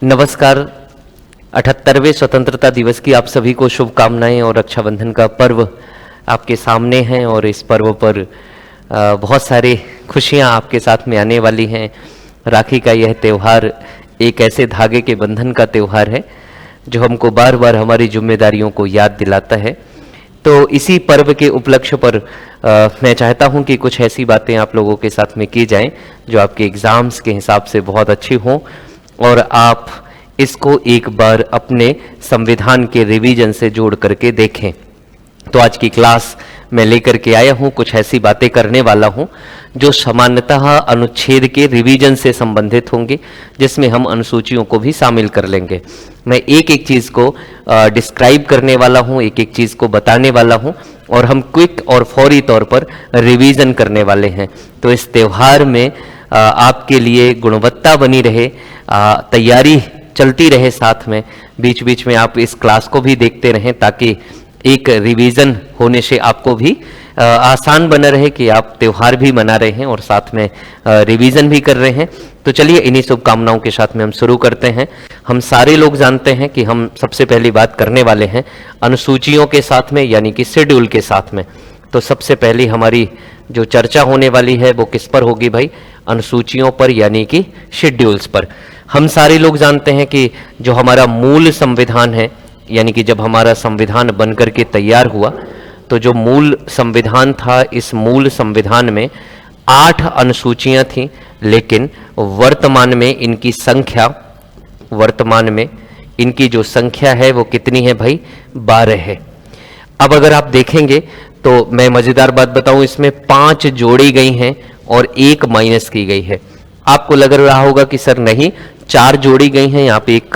नमस्कार। 78वें स्वतंत्रता दिवस की आप सभी को शुभकामनाएं और रक्षाबंधन का पर्व आपके सामने है और इस पर्व पर बहुत सारे खुशियां आपके साथ में आने वाली हैं। राखी का यह त्यौहार एक ऐसे धागे के बंधन का त्यौहार है जो हमको बार बार हमारी जिम्मेदारियों को याद दिलाता है। तो इसी पर्व के उपलक्ष्य पर मैं चाहता हूं कि कुछ ऐसी बातें आप लोगों के साथ में की जाएं जो आपके एग्ज़ाम्स के हिसाब से बहुत अच्छी हों और आप इसको एक बार अपने संविधान के रिवीजन से जोड़ करके देखें। तो आज की क्लास मैं लेकर के आया हूं, कुछ ऐसी बातें करने वाला हूं जो सामान्यतः अनुच्छेद के रिवीजन से संबंधित होंगे, जिसमें हम अनुसूचियों को भी शामिल कर लेंगे। मैं एक एक चीज़ को डिस्क्राइब करने वाला हूं, एक एक चीज़ को बताने वाला हूं और हम क्विक और फौरी तौर पर रिवीजन करने वाले हैं। तो इस त्यौहार में आपके लिए गुणवत्ता बनी रहे, तैयारी चलती रहे, साथ में बीच बीच में आप इस क्लास को भी देखते रहें ताकि एक रिवीजन होने से आपको भी आसान बना रहे कि आप त्यौहार भी मना रहे हैं और साथ में रिवीजन भी कर रहे हैं। तो चलिए इन्हीं शुभकामनाओं के साथ में हम शुरू करते हैं। हम सारे लोग जानते हैं कि हम सबसे पहली बात करने वाले हैं अनुसूचियों के साथ में, यानी कि शेड्यूल के साथ में। तो सबसे पहली हमारी जो चर्चा होने वाली है वो किस पर होगी भाई? अनुसूचियों पर, यानी कि शेड्यूल्स पर। हम सारे लोग जानते हैं कि जो हमारा मूल संविधान है, यानी कि जब हमारा संविधान बनकर के तैयार हुआ तो जो मूल संविधान था, इस मूल संविधान में 8 अनुसूचियां थीं, लेकिन वर्तमान में इनकी जो संख्या है वो कितनी है भाई? 12 है। अब अगर आप देखेंगे तो मैं मजेदार बात बताऊं, इसमें 5 जोड़ी गई हैं और 1 माइनस की गई है। आपको लग रहा होगा कि सर नहीं, 4 जोड़ी गई हैं, यहाँ पे एक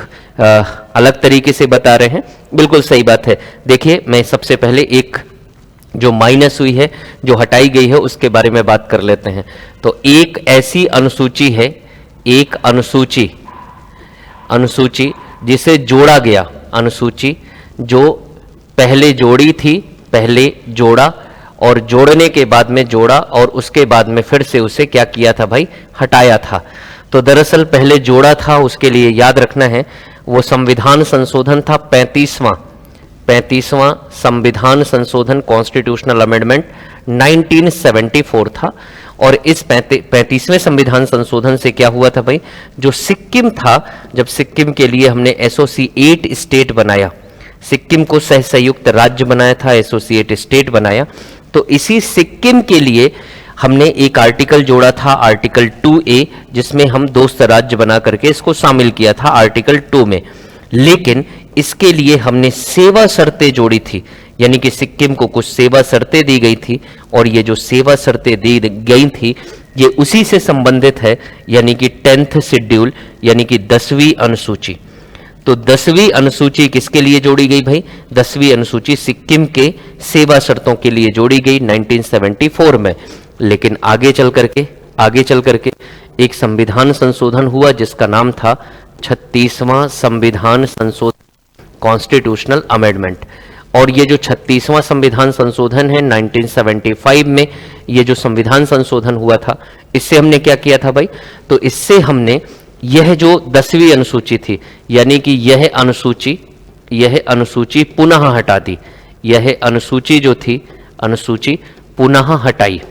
अलग तरीके से बता रहे हैं। बिल्कुल सही बात है। देखिए, मैं सबसे पहले एक जो माइनस हुई है, जो हटाई गई है, उसके बारे में बात कर लेते हैं। तो एक ऐसी अनुसूची है, एक अनुसूची जिसे जोड़ा गया, अनुसूची जो पहले जोड़ी थी, पहले जोड़ा और जोड़ने के बाद में जोड़ा और उसके बाद में फिर से उसे क्या किया था भाई? हटाया था। तो दरअसल पहले जोड़ा था, उसके लिए याद रखना है वो संविधान संशोधन था 35वां संविधान संशोधन, कॉन्स्टिट्यूशनल अमेंडमेंट 1974 था। और इस 35वें संविधान संशोधन से क्या हुआ था भाई? जो सिक्किम था, जब सिक्किम के लिए हमने एसोसिएट स्टेट बनाया, सिक्किम को संयुक्त राज्य बनाया था, एसोसिएट स्टेट बनाया, तो इसी सिक्किम के लिए हमने एक आर्टिकल जोड़ा था, आर्टिकल 2A, जिसमें हम दोस्त राज्य बना करके इसको शामिल किया था आर्टिकल 2 में। लेकिन इसके लिए हमने सेवा शर्तें जोड़ी थी, यानी कि सिक्किम को कुछ सेवा शर्तें दी गई थी और ये जो सेवा शर्तें दी गई थी ये उसी से संबंधित है, यानी कि 10th शेड्यूल, यानी कि 10वीं अनुसूची। तो 10वीं अनुसूची किसके लिए जोड़ी गई भाई? 10वीं अनुसूची सिक्किम के सेवा शर्तों के लिए जोड़ी गई 1974 में। लेकिन आगे चल करके एक संविधान संशोधन हुआ जिसका नाम था 36वां संविधान संशोधन, कॉन्स्टिट्यूशनल अमेंडमेंट। और ये जो 36वां संविधान संशोधन है 1975 में, ये जो संविधान संशोधन हुआ था, इससे हमने क्या किया था भाई? तो इससे हमने यह जो 10वीं अनुसूची थी, यानी कि यह अनुसूची पुनः हटा दी। यह अनुसूची जो थी, अनुसूची पुनः हटाई।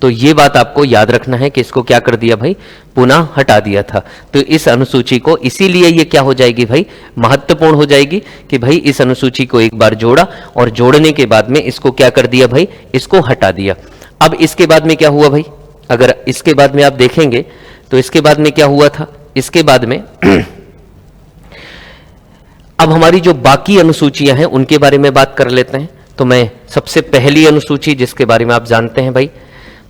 तो ये बात आपको याद रखना है कि इसको क्या कर दिया भाई? पुनः हटा दिया था। तो इस अनुसूची को, इसीलिए ये क्या हो जाएगी भाई? महत्वपूर्ण हो जाएगी कि भाई इस अनुसूची को एक बार जोड़ा और जोड़ने के बाद में इसको क्या कर दिया भाई? इसको हटा दिया। अब इसके बाद में क्या हुआ भाई? अगर इसके बाद में आप देखेंगे तो इसके बाद में क्या हुआ था? इसके बाद में अब हमारी जो बाकी अनुसूचियां हैं उनके बारे में बात कर लेते हैं। तो मैं सबसे पहली अनुसूची जिसके बारे में आप जानते हैं भाई,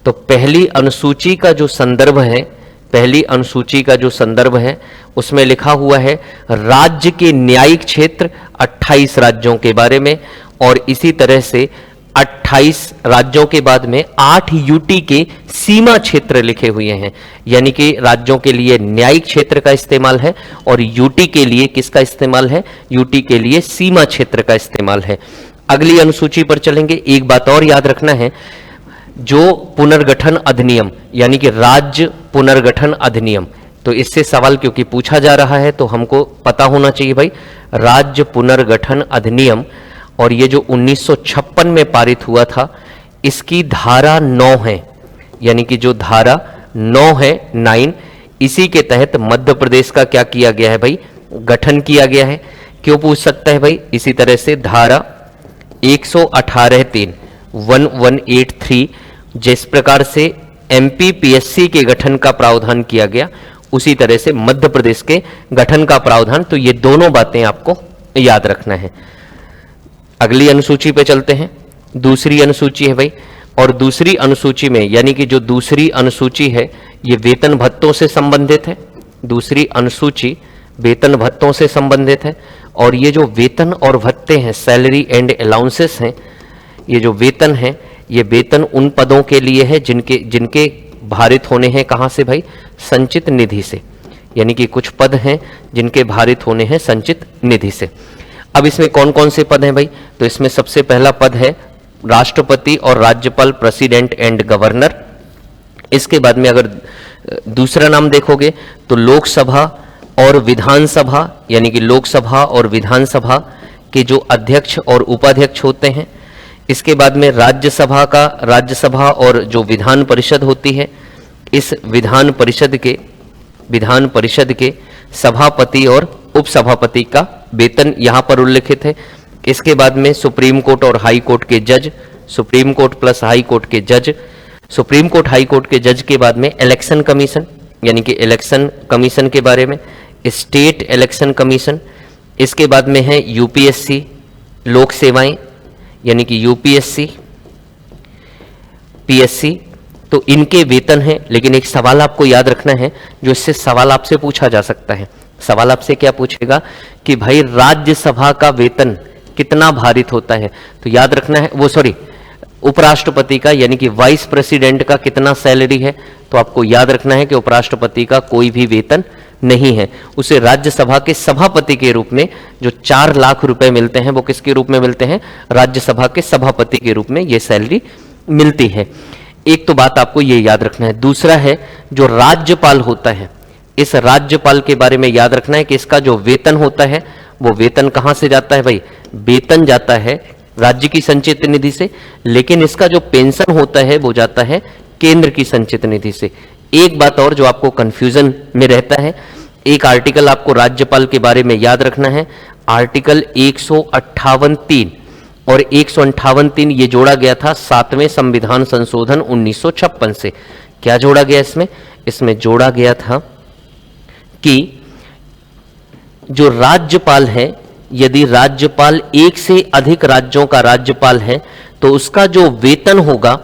तो पहली अनुसूची का जो संदर्भ है उसमें लिखा हुआ है राज्य के न्यायिक क्षेत्र 28 राज्यों के बारे में, और इसी तरह से 28 राज्यों के बाद में 8 यूटी के सीमा क्षेत्र लिखे हुए हैं, यानी कि राज्यों के लिए न्यायिक क्षेत्र का इस्तेमाल है और यूटी के लिए किसका इस्तेमाल है? यूटी के लिए सीमा क्षेत्र का इस्तेमाल है। अगली अनुसूची पर चलेंगे। एक बात और याद रखना है, जो पुनर्गठन अधिनियम, यानी कि राज्य पुनर्गठन अधिनियम, तो इससे सवाल क्योंकि पूछा जा रहा है तो हमको पता होना चाहिए भाई, राज्य पुनर्गठन अधिनियम और ये जो 1956 में पारित हुआ था, इसकी धारा 9 है, यानी कि जो धारा 9 है 9, इसी के तहत मध्य प्रदेश का क्या किया गया है भाई, गठन किया गया है। क्यों पूछ सकता है भाई, इसी तरह से धारा 118(3) 1183 जिस प्रकार से एमपीपीएससी के गठन का प्रावधान किया गया, उसी तरह से मध्य प्रदेश के गठन का प्रावधान। तो ये दोनों बातें आपको याद रखना है। अगली अनुसूची पे चलते हैं। दूसरी अनुसूची है भाई, और दूसरी अनुसूची में यानी कि जो दूसरी अनुसूची है ये वेतन भत्तों से संबंधित है। दूसरी अनुसूची वेतन भत्तों से संबंधित है, और ये जो वेतन और भत्ते हैं, सैलरी एंड अलाउंसेस हैं, ये जो वेतन है, ये वेतन उन पदों के लिए है जिनके भारित होने हैं कहाँ से भाई, संचित निधि से। यानी कि कुछ पद हैं जिनके भारित होने हैं संचित निधि से। अब इसमें कौन कौन से पद हैं भाई, तो इसमें सबसे पहला पद है राष्ट्रपति और राज्यपाल, प्रेसिडेंट एंड गवर्नर। इसके बाद में अगर दूसरा नाम देखोगे तो लोकसभा और विधानसभा, यानी कि लोकसभा और विधानसभा के जो अध्यक्ष और उपाध्यक्ष होते हैं। इसके बाद में राज्यसभा और जो विधान परिषद होती है, इस विधान परिषद के सभापति और उपसभापति का वेतन यहाँ पर उल्लिखित है। इसके बाद में सुप्रीम कोर्ट और हाई कोर्ट के जज, supreme court plus high court के जज, सुप्रीम कोर्ट हाई कोर्ट के जज के बाद में इलेक्शन कमीशन, यानी कि इलेक्शन कमीशन के बारे में, स्टेट इलेक्शन कमीशन। इसके बाद में है यूपीएससी, लोक सेवाएं, यानी कि यूपीएससी, पीएससी। तो इनके वेतन है। लेकिन एक सवाल आपको याद रखना है, जो इससे सवाल आपसे पूछा जा सकता है। सवाल आपसे क्या पूछेगा कि भाई राज्यसभा का वेतन कितना भारित होता है, तो याद रखना है उपराष्ट्रपति का, यानी कि वाइस प्रेसिडेंट का कितना सैलरी है, तो आपको याद रखना है कि उपराष्ट्रपति का कोई भी वेतन नहीं है। उसे राज्यसभा के सभापति के रूप में जो 4 लाख रुपए मिलते हैं, वो किसके रूप में मिलते हैं, राज्यसभा के सभापति के रूप में ये सैलरी मिलती है। एक तो बात आपको ये याद रखना है। दूसरा है जो राज्यपाल होता है, इस राज्यपाल के बारे में याद रखना है कि इसका जो वेतन होता है, वो वेतन कहां से जाता है भाई, वेतन जाता है राज्य की संचित निधि से, लेकिन इसका जो पेंशन होता है वो जाता है केंद्र की संचित निधि से। एक बात और जो आपको कंफ्यूजन में रहता है, एक आर्टिकल आपको राज्यपाल के बारे में याद रखना है, आर्टिकल 158(3) और 158(3) ये जोड़ा गया था 7वें संविधान संशोधन 1956 से। क्या जोड़ा गया इसमें जोड़ा गया था कि जो राज्यपाल है, यदि राज्यपाल एक से अधिक राज्यों का राज्यपाल है, तो उसका जो वेतन होगा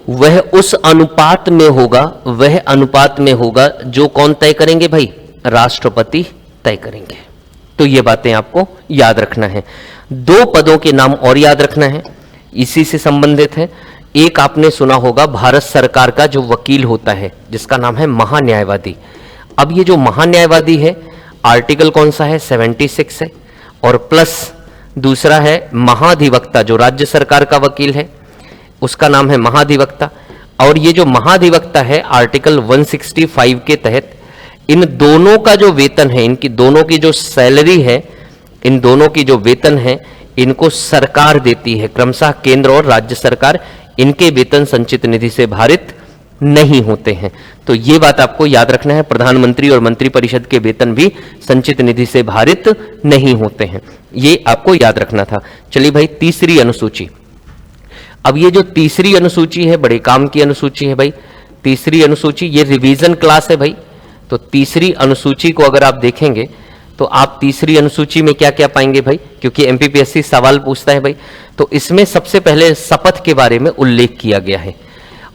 वह उस अनुपात में होगा जो कौन तय करेंगे भाई, राष्ट्रपति तय करेंगे। तो ये बातें आपको याद रखना है। 2 पदों के नाम और याद रखना है, इसी से संबंधित है। एक आपने सुना होगा भारत सरकार का जो वकील होता है, जिसका नाम है महान्यायवादी। अब ये जो महान्यायवादी है, आर्टिकल कौन सा है, 76 है, और प्लस दूसरा है महाधिवक्ता, जो राज्य सरकार का वकील है उसका नाम है महाधिवक्ता। और ये जो महाधिवक्ता है, आर्टिकल 165 के तहत इन दोनों का जो वेतन है, इनकी दोनों की जो सैलरी है, इन दोनों की जो वेतन है, इनको सरकार देती है, क्रमशः केंद्र और राज्य सरकार। इनके वेतन संचित निधि से भारित नहीं होते हैं। तो ये बात आपको याद रखना है, प्रधानमंत्री और मंत्रिपरिषद के वेतन भी संचित निधि से भारित नहीं होते हैं, ये आपको याद रखना था। चलिए भाई, तीसरी अनुसूची। अब ये जो तीसरी अनुसूची है, बड़े काम की अनुसूची है भाई। तीसरी अनुसूची ये रिवीजन क्लास है भाई। तो तीसरी अनुसूची को अगर आप देखेंगे तो आप तीसरी अनुसूची में क्या क्या पाएंगे भाई, क्योंकि एमपीपीएससी सवाल पूछता है भाई। तो इसमें सबसे पहले शपथ के बारे में उल्लेख किया गया है,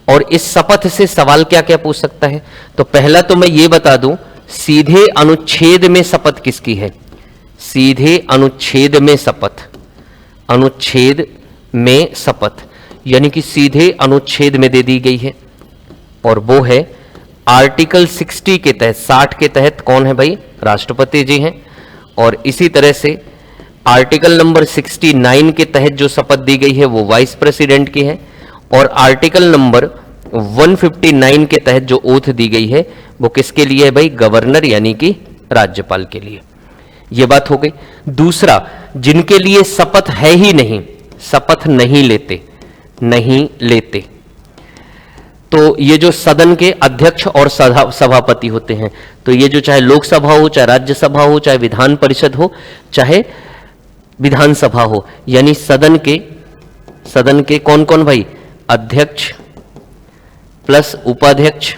और इस शपथ से सवाल क्या क्या पूछ सकता है। तो पहला तो मैं ये बता दूं, सीधे अनुच्छेद में शपथ किसकी है, सीधे अनुच्छेद में शपथ, अनुच्छेद में शपथ यानी कि सीधे अनुच्छेद में दे दी गई है, और वो है आर्टिकल 60 के तहत, 60 के तहत कौन है भाई, राष्ट्रपति जी हैं। और इसी तरह से आर्टिकल नंबर 69 के तहत जो शपथ दी गई है वो वाइस प्रेसिडेंट की है, और आर्टिकल नंबर 159 के तहत जो ओथ दी गई है वो किसके लिए है भाई? गवर्नर यानी कि राज्यपाल के लिए। ये बात हो गई। दूसरा, जिनके लिए शपथ है ही नहीं, शपथ नहीं लेते, तो ये जो सदन के अध्यक्ष और सभापति होते हैं, तो ये जो चाहे लोकसभा हो, चाहे राज्यसभा हो, चाहे विधान परिषद हो, चाहे विधानसभा हो, यानी सदन के कौन कौन भाई? अध्यक्ष प्लस उपाध्यक्ष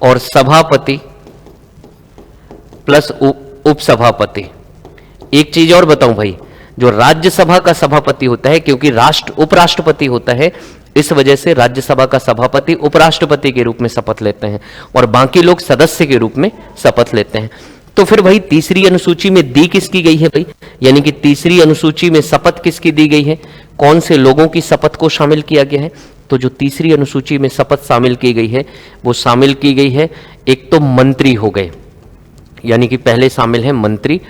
और सभापति प्लस उपसभापति। एक चीज और बताऊं भाई, जो राज्यसभा का सभापति होता है, क्योंकि उपराष्ट्रपति होता है, इस वजह से राज्यसभा का सभापति उपराष्ट्रपति के रूप में शपथ लेते हैं और बाकी लोग सदस्य के रूप में शपथ लेते हैं। तो फिर भाई तीसरी अनुसूची में दी किसकी गई है भाई? यानी कि तीसरी अनुसूची में शपथ किसकी दी गई है? कौन से लोगों की शपथ को शामिल किया गया है? तो जो तीसरी अनुसूची में शपथ शामिल की गई है वो शामिल की गई है, एक तो मंत्री हो गए, यानी कि पहले शामिल है मंत्री,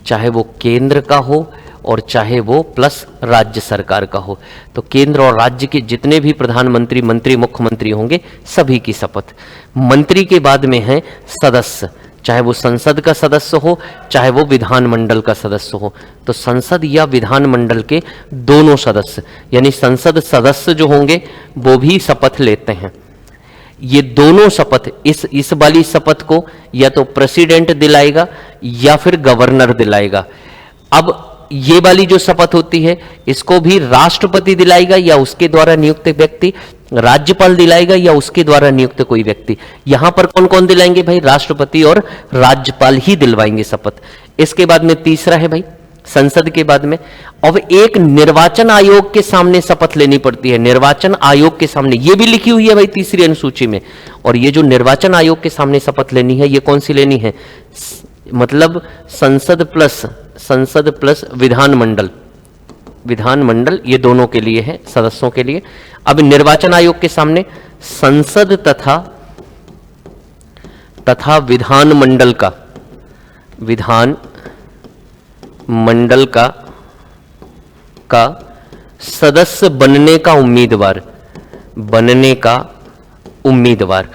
चाहे वो केंद्र का हो और चाहे वो प्लस राज्य सरकार का हो। तो केंद्र और राज्य के जितने भी प्रधानमंत्री, मंत्री, मुख्यमंत्री होंगे, सभी की शपथ। मंत्री के बाद में है सदस्य, चाहे वो संसद का सदस्य हो, चाहे वो विधानमंडल का सदस्य हो। तो संसद या विधानमंडल के दोनों सदस्य, यानी संसद सदस्य जो होंगे वो भी शपथ लेते हैं। ये दोनों शपथ, इस वाली शपथ को या तो प्रेसिडेंट दिलाएगा या फिर गवर्नर दिलाएगा। अब ये वाली जो शपथ होती है, इसको भी राष्ट्रपति दिलाएगा या उसके द्वारा नियुक्त व्यक्ति, राज्यपाल दिलाएगा या उसके द्वारा नियुक्त कोई व्यक्ति। यहां पर कौन कौन दिलाएंगे भाई? राष्ट्रपति और राज्यपाल ही दिलवाएंगे शपथ। इसके बाद में तीसरा है भाई संसद के बाद में, अब एक निर्वाचन आयोग के सामने शपथ लेनी पड़ती है। निर्वाचन आयोग के सामने, ये भी लिखी हुई है भाई तीसरी अनुसूची में। और ये जो निर्वाचन आयोग के सामने शपथ लेनी है, ये कौन सी लेनी है? मतलब संसद प्लस विधानमंडल, ये दोनों के लिए है, सदस्यों के लिए। अब निर्वाचन आयोग के सामने संसद तथा विधानमंडल का सदस्य बनने का उम्मीदवार,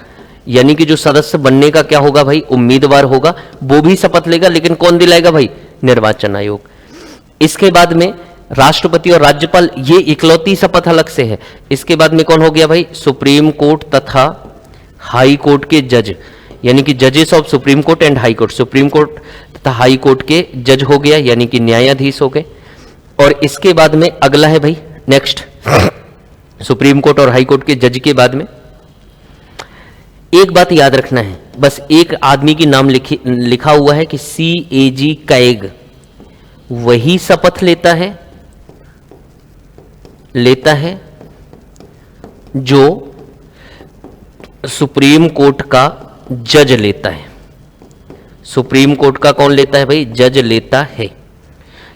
यानी कि जो सदस्य बनने का क्या होगा भाई? उम्मीदवार होगा, वो भी शपथ लेगा, लेकिन कौन दिलाएगा भाई? निर्वाचन आयोग। इसके बाद में राष्ट्रपति और राज्यपाल, ये इकलौती शपथ अलग से है। इसके बाद में कौन हो गया भाई? सुप्रीम कोर्ट तथा हाई कोर्ट के जज, यानी कि जजेस of supreme court and high court. Supreme court तथा हाई कोर्ट के जज हो गया, यानी कि न्यायाधीश हो गए। और इसके बाद में अगला है भाई नेक्स्ट, सुप्रीम कोर्ट और हाई कोर्ट के जज के बाद में एक बात याद रखना है, बस एक आदमी की नाम लिखा हुआ है कि CAG कैग, वही शपथ लेता है जो सुप्रीम कोर्ट का जज लेता है। सुप्रीम कोर्ट का कौन लेता है भाई? जज लेता है,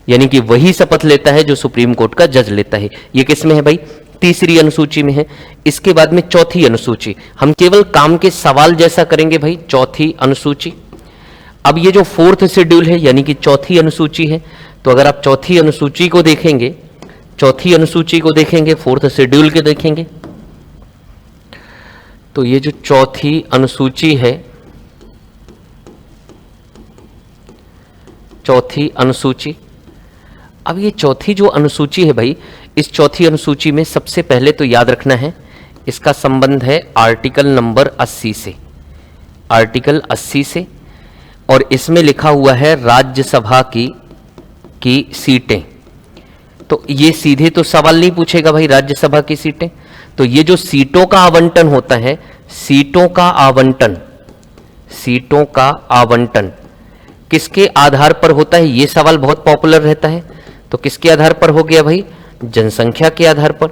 यानी कि वही शपथ लेता है जो सुप्रीम कोर्ट का जज लेता है। ये किस में है भाई? तीसरी अनुसूची में है। इसके बाद में चौथी अनुसूची, हम केवल काम के सवाल जैसा करेंगे भाई, चौथी अनुसूची। अब ये जो फोर्थ शेड्यूल है, यानी कि चौथी अनुसूची है, तो अगर आप चौथी अनुसूची को देखेंगे, फोर्थ शेड्यूल के देखेंगे, तो ये जो चौथी अनुसूची है, चौथी अनुसूची, अब ये चौथी जो अनुसूची है भाई, इस चौथी अनुसूची में सबसे पहले तो याद रखना है, इसका संबंध है आर्टिकल नंबर 80 से, आर्टिकल 80 से। और इसमें लिखा हुआ है राज्यसभा की सीटें। तो ये सीधे तो सवाल नहीं पूछेगा भाई राज्यसभा की सीटें, तो ये जो सीटों का आवंटन होता है, सीटों का आवंटन किसके आधार पर होता है? ये सवाल बहुत पॉपुलर रहता है। तो किसके आधार पर हो गया भाई? जनसंख्या के आधार पर।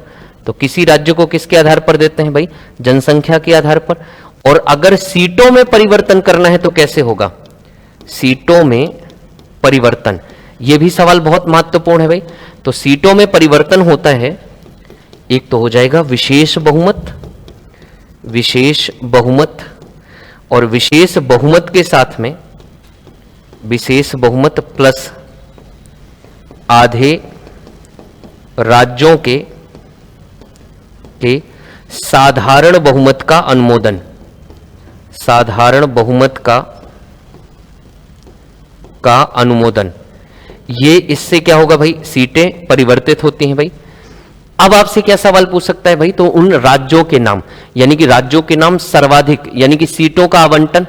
तो किसी राज्य को किसके आधार पर देते हैं भाई? जनसंख्या के आधार पर। और अगर सीटों में परिवर्तन करना है तो कैसे होगा? सीटों में परिवर्तन, यह भी सवाल बहुत महत्वपूर्ण है भाई। तो सीटों में परिवर्तन होता है, एक तो हो जाएगा विशेष बहुमत, और विशेष बहुमत के साथ में विशेष बहुमत प्लस आधे राज्यों के साधारण बहुमत का अनुमोदन, साधारण बहुमत का अनुमोदन, ये इससे क्या होगा भाई, सीटें परिवर्तित होती हैं भाई। अब आपसे क्या सवाल पूछ सकता है भाई, तो उन राज्यों के नाम, यानी कि राज्यों के नाम सर्वाधिक, यानी कि सीटों का आवंटन,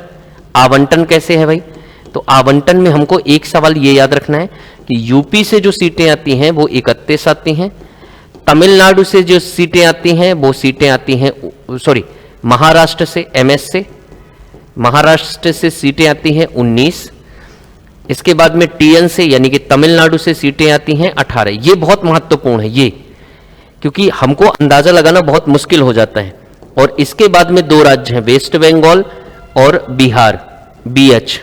आवंटन कैसे है भाई, तो आवंटन में हमको एक सवाल ये याद रखना है कि यूपी से जो सीटें आती हैं वो 31 आती हैं, तमिलनाडु से जो सीटें आती हैं वो सीटें आती हैं, सॉरी महाराष्ट्र से, एमएस से, महाराष्ट्र से सीटें आती हैं 19, इसके बाद में टीएन से यानी कि तमिलनाडु से सीटें आती हैं 18। ये बहुत महत्वपूर्ण है ये, क्योंकि हमको अंदाजा लगाना बहुत मुश्किल हो जाता है। और इसके बाद में दो राज्य हैं, वेस्ट बंगाल और बिहार, बीएच,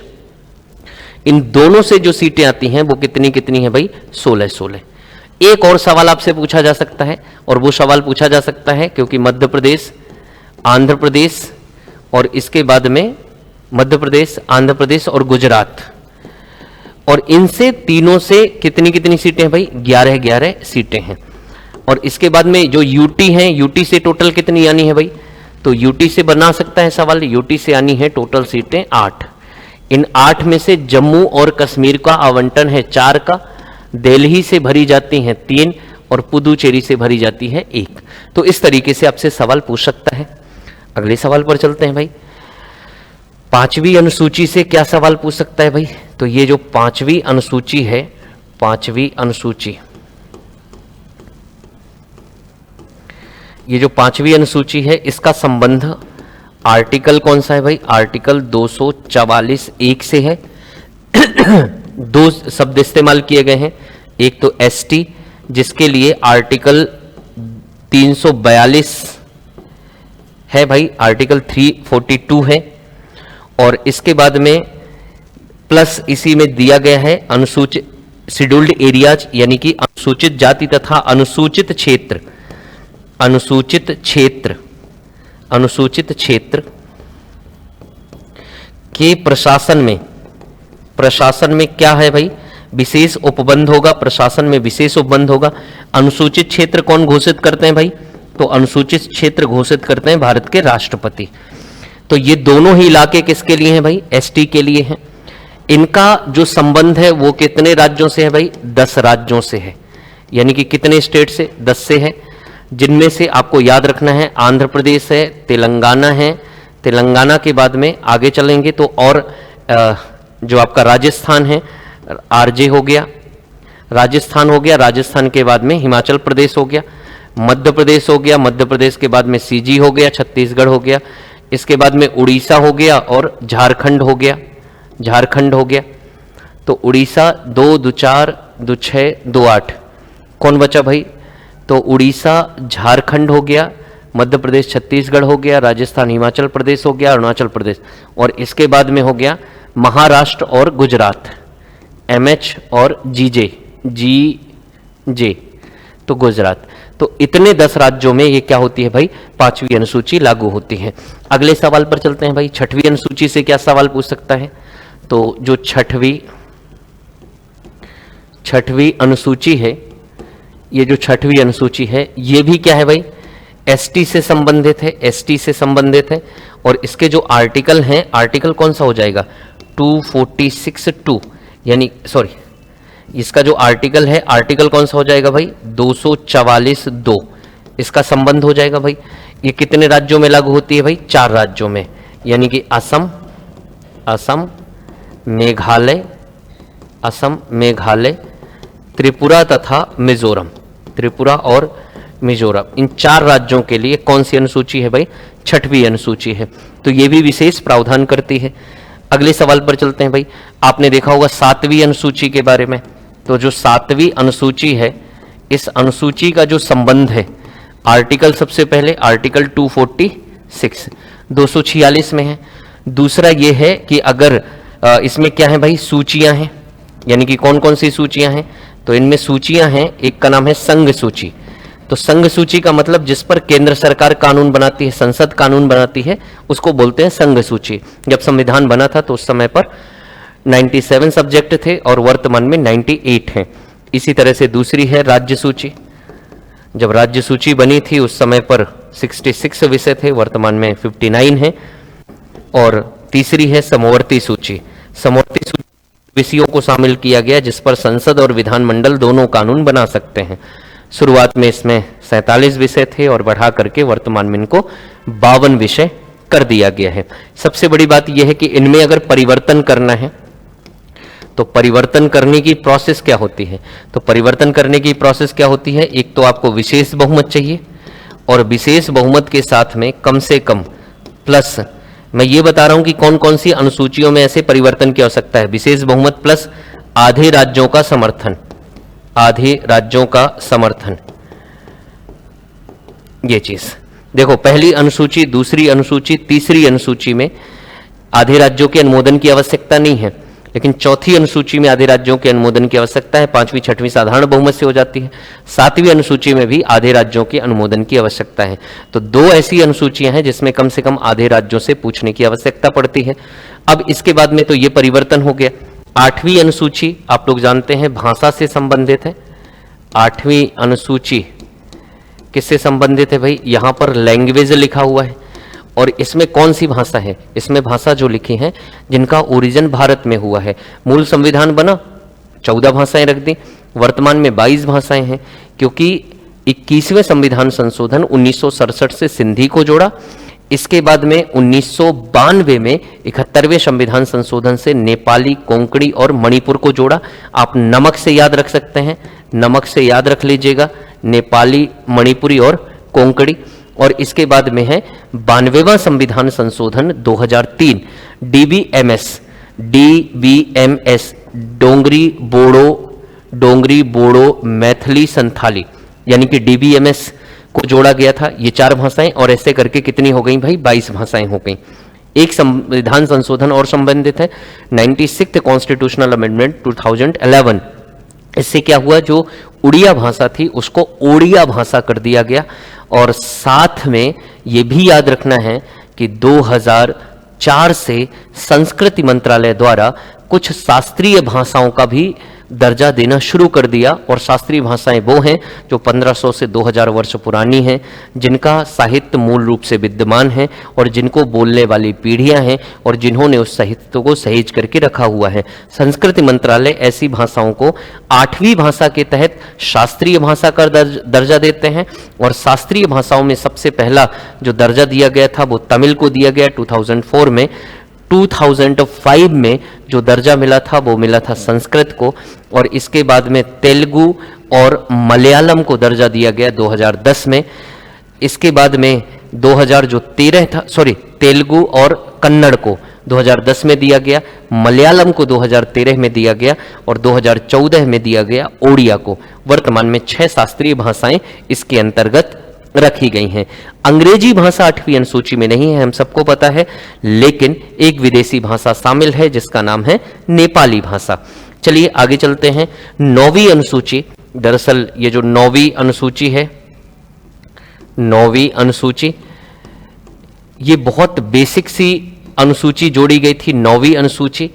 इन दोनों से जो सीटें आती हैं वो कितनी कितनी है भाई, 16-16। एक और सवाल आपसे पूछा जा सकता है, और वो सवाल पूछा जा सकता है क्योंकि मध्य प्रदेश, आंध्र प्रदेश और इसके बाद में मध्य प्रदेश, आंध्र प्रदेश और गुजरात, और इनसे तीनों से कितनी कितनी सीटें हैं भाई, 11-11 सीटें हैं। और इसके बाद में जो यूटी हैं, यूटी से टोटल कितनी आनी है भाई, तो यूटी से बना सकता है सवाल, यूटी से आनी है टोटल सीटें 8। इन 8 में से जम्मू और कश्मीर का आवंटन है 4 का, दिल्ली से भरी जाती हैं 3 और पुदुचेरी से भरी जाती है 1। तो इस तरीके से आपसे सवाल पूछ सकता है। अगले सवाल पर चलते हैं भाई, 5वीं अनुसूची से क्या सवाल पूछ सकता है भाई, तो ये जो 5वीं अनुसूची है, 5वीं अनुसूची, ये जो 5वीं अनुसूची है इसका संबंध आर्टिकल कौन सा है भाई, आर्टिकल 244(1) से है। दो शब्द इस्तेमाल किए गए हैं, एक तो एसटी जिसके लिए आर्टिकल 342 है भाई, आर्टिकल 342 है, और इसके बाद में प्लस इसी में दिया गया है अनुसूचित शेड्यूल्ड एरियाज, यानी कि अनुसूचित जाति तथा अनुसूचित क्षेत्र, अनुसूचित क्षेत्र, अनुसूचित क्षेत्र के प्रशासन में, प्रशासन में क्या है भाई, विशेष उपबंध होगा, प्रशासन में विशेष उपबंध होगा। अनुसूचित क्षेत्र कौन घोषित करते हैं भाई, तो अनुसूचित क्षेत्र घोषित करते हैं भारत के राष्ट्रपति। तो ये दोनों ही इलाके किसके लिए हैं भाई, एसटी के लिए हैं। इनका जो संबंध है वो कितने राज्यों से है भाई, 10 राज्यों से है, यानी कि कितने स्टेट से, 10 से है, जिनमें से आपको याद रखना है आंध्र प्रदेश है, तेलंगाना है, तेलंगाना के बाद में आगे चलेंगे तो और जो आपका राजस्थान है, आरजे हो गया, राजस्थान हो गया, राजस्थान के बाद में हिमाचल प्रदेश हो गया, मध्य प्रदेश हो गया, मध्य प्रदेश के बाद में सीजी हो गया, छत्तीसगढ़ हो गया, इसके बाद में उड़ीसा हो गया और झारखंड हो गया, झारखंड हो गया। तो उड़ीसा 2, 2, 4, 2, 6, 2, 8, कौन बचा भाई, तो उड़ीसा, झारखंड हो गया, मध्य प्रदेश, छत्तीसगढ़ हो गया, राजस्थान, हिमाचल प्रदेश हो गया, अरुणाचल प्रदेश, और इसके बाद में हो गया महाराष्ट्र और गुजरात, एमएच और जीजे, तो गुजरात। तो इतने 10 राज्यों में ये क्या होती है भाई, 5वीं अनुसूची लागू होती है। अगले सवाल पर चलते हैं भाई, 6वीं अनुसूची से क्या सवाल पूछ सकता है, तो जो 6वीं अनुसूची है, ये जो 6वीं अनुसूची है ये भी क्या है भाई, एसटी से संबंधित है, एसटी से संबंधित है। और इसके जो आर्टिकल हैं, आर्टिकल कौन सा हो जाएगा, 246(2), यानी सॉरी, इसका जो आर्टिकल है, आर्टिकल कौन सा हो जाएगा भाई, 244(2), इसका संबंध हो जाएगा भाई। ये कितने राज्यों में लागू होती है भाई, 4 राज्यों में, यानी कि असम, मेघालय, त्रिपुरा तथा मिजोरम, त्रिपुरा और मिजोरम, इन 4 राज्यों के लिए कौन सी अनुसूची है भाई, 6वीं अनुसूची है। तो ये भी विशेष प्रावधान करती है। अगले सवाल पर चलते हैं भाई, आपने देखा होगा 7वीं अनुसूची के बारे में, तो जो 7वीं अनुसूची है, इस अनुसूची का जो संबंध है, आर्टिकल सबसे पहले आर्टिकल 246, 246 में है। दूसरा ये है कि अगर इसमें क्या है भाई, सूचियां हैं, यानी कि कौन कौन सी सूचियां हैं, तो इनमें सूचियां हैं, एक का नाम है संघ सूची। तो संघ सूची का मतलब जिस पर केंद्र सरकार कानून बनाती है, संसद कानून बनाती है, उसको बोलते हैं संघ सूची। जब संविधान बना था तो उस समय पर 97 सब्जेक्ट थे और वर्तमान में 98 हैं। इसी तरह से दूसरी है राज्य सूची। जब राज्य सूची बनी थी उस समय पर 66 विषय थे, वर्तमान में 59 है। और तीसरी है समवर्ती सूची। समवर्ती सूची विषयों को शामिल किया गया जिस पर संसद और विधानमंडल दोनों कानून बना सकते हैं। शुरुआत में इसमें 47 विषय थे और बढ़ा करके वर्तमान में इनको 52 विषय कर दिया गया है। सबसे बड़ी बात यह है कि इनमें अगर परिवर्तन करना है तो परिवर्तन करने की प्रोसेस क्या होती है? तो परिवर्तन करने की प्रोसेस क्या होती है? एक तो आपको विशेष बहुमत चाहिए और विशेष बहुमत के साथ में कम से कम प्लस, मैं ये बता रहा हूं कि कौन कौन सी अनुसूचियों में ऐसे परिवर्तन की आवश्यकता है। विशेष बहुमत प्लस आधे राज्यों का समर्थन, आधे राज्यों का समर्थन, ये चीज देखो। पहली अनुसूची, दूसरी अनुसूची, तीसरी अनुसूची में आधे राज्यों के अनुमोदन की आवश्यकता नहीं है, लेकिन चौथी अनुसूची में आधे राज्यों के अनुमोदन की आवश्यकता है। पांचवी छठवीं साधारण बहुमत से हो जाती है। सातवीं अनुसूची में भी आधे राज्यों के अनुमोदन की आवश्यकता है। तो दो ऐसी अनुसूचियां हैं जिसमें कम से कम आधे राज्यों से पूछने की आवश्यकता पड़ती है। अब इसके बाद में तो ये परिवर्तन हो गया। आठवीं अनुसूची आप लोग जानते हैं भाषा से संबंधित है। आठवीं अनुसूची किससे संबंधित है भाई? यहां पर लैंग्वेज लिखा हुआ है और इसमें कौन सी भाषा है? इसमें भाषा जो लिखी है जिनका ओरिजिन भारत में हुआ है। मूल संविधान बना 14 भाषाएं रख दी, वर्तमान में 22 भाषाएं हैं, क्योंकि 21वें संविधान संशोधन 1967 से सिंधी को जोड़ा। इसके बाद में 1992 में 71वें संविधान संशोधन से नेपाली, कोंकणी और मणिपुर को जोड़ा। आप नमक से याद रख सकते हैं, नमक से याद रख लीजिएगा, नेपाली, मणिपुरी और कोंकणी। और इसके बाद में है 92वां संविधान संशोधन 2003, डीबीएमएस, डोंगरी बोडो मैथिली संथाली, यानी कि डीबीएमएस को जोड़ा गया था। ये 4 भाषाएं और ऐसे करके कितनी हो गई भाई? 22 भाषाएं हो गई। एक संविधान संशोधन और संबंधित है, 96th कॉन्स्टिट्यूशनल अमेंडमेंट 2011। इससे क्या हुआ? जो उड़िया भाषा थी उसको ओडिया भाषा कर दिया गया। और साथ में ये भी याद रखना है कि 2004 से संस्कृति मंत्रालय द्वारा कुछ शास्त्रीय भाषाओं का भी दर्जा देना शुरू कर दिया। और शास्त्रीय भाषाएं वो हैं जो 1500 से 2000 वर्ष पुरानी हैं, जिनका साहित्य मूल रूप से विद्यमान है और जिनको बोलने वाली पीढ़ियां हैं और जिन्होंने उस साहित्य को सहेज करके रखा हुआ है। संस्कृति मंत्रालय ऐसी भाषाओं को 8वीं भाषा के तहत शास्त्रीय भाषा का दर्जा देते हैं। और शास्त्रीय भाषाओं में सबसे पहला जो दर्जा दिया गया था वो तमिल को दिया गया 2004 में। 2005 में जो दर्जा मिला था वो मिला था संस्कृत को। और इसके बाद में तेलुगु और मलयालम को दर्जा दिया गया 2010 में। इसके बाद में 2013 था, तेलुगु और कन्नड़ को 2010 में दिया गया, मलयालम को 2013 में दिया गया और 2014 में दिया गया ओडिया को। वर्तमान में 6 शास्त्रीय भाषाएं इसके अंतर्गत रखी गई हैं। अंग्रेजी भाषा 8वीं अनुसूची में नहीं है, हम सबको पता है, लेकिन एक विदेशी भाषा शामिल है जिसका नाम है नेपाली भाषा। चलिए आगे चलते हैं। 9वीं अनुसूची, दरअसल ये जो 9वीं अनुसूची है, 9वीं अनुसूची, ये बहुत बेसिक सी अनुसूची जोड़ी गई थी। 9वीं अनुसूची,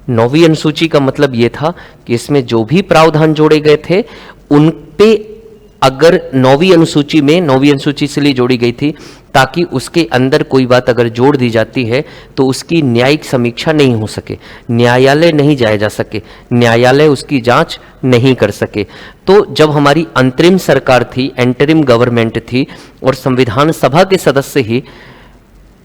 9वीं अनुसूची का मतलब ये था कि इसमें जो भी प्रावधान जोड़े गए थे उन पे अगर 9वीं अनुसूची में, 9वीं अनुसूची इसलिए जोड़ी गई थी ताकि उसके अंदर कोई बात अगर जोड़ दी जाती है तो उसकी न्यायिक समीक्षा नहीं हो सके, न्यायालय नहीं जाया जा सके, न्यायालय उसकी जांच नहीं कर सके। तो जब हमारी अंतरिम सरकार थी, एंटरिम गवर्नमेंट थी और संविधान सभा के सदस्य ही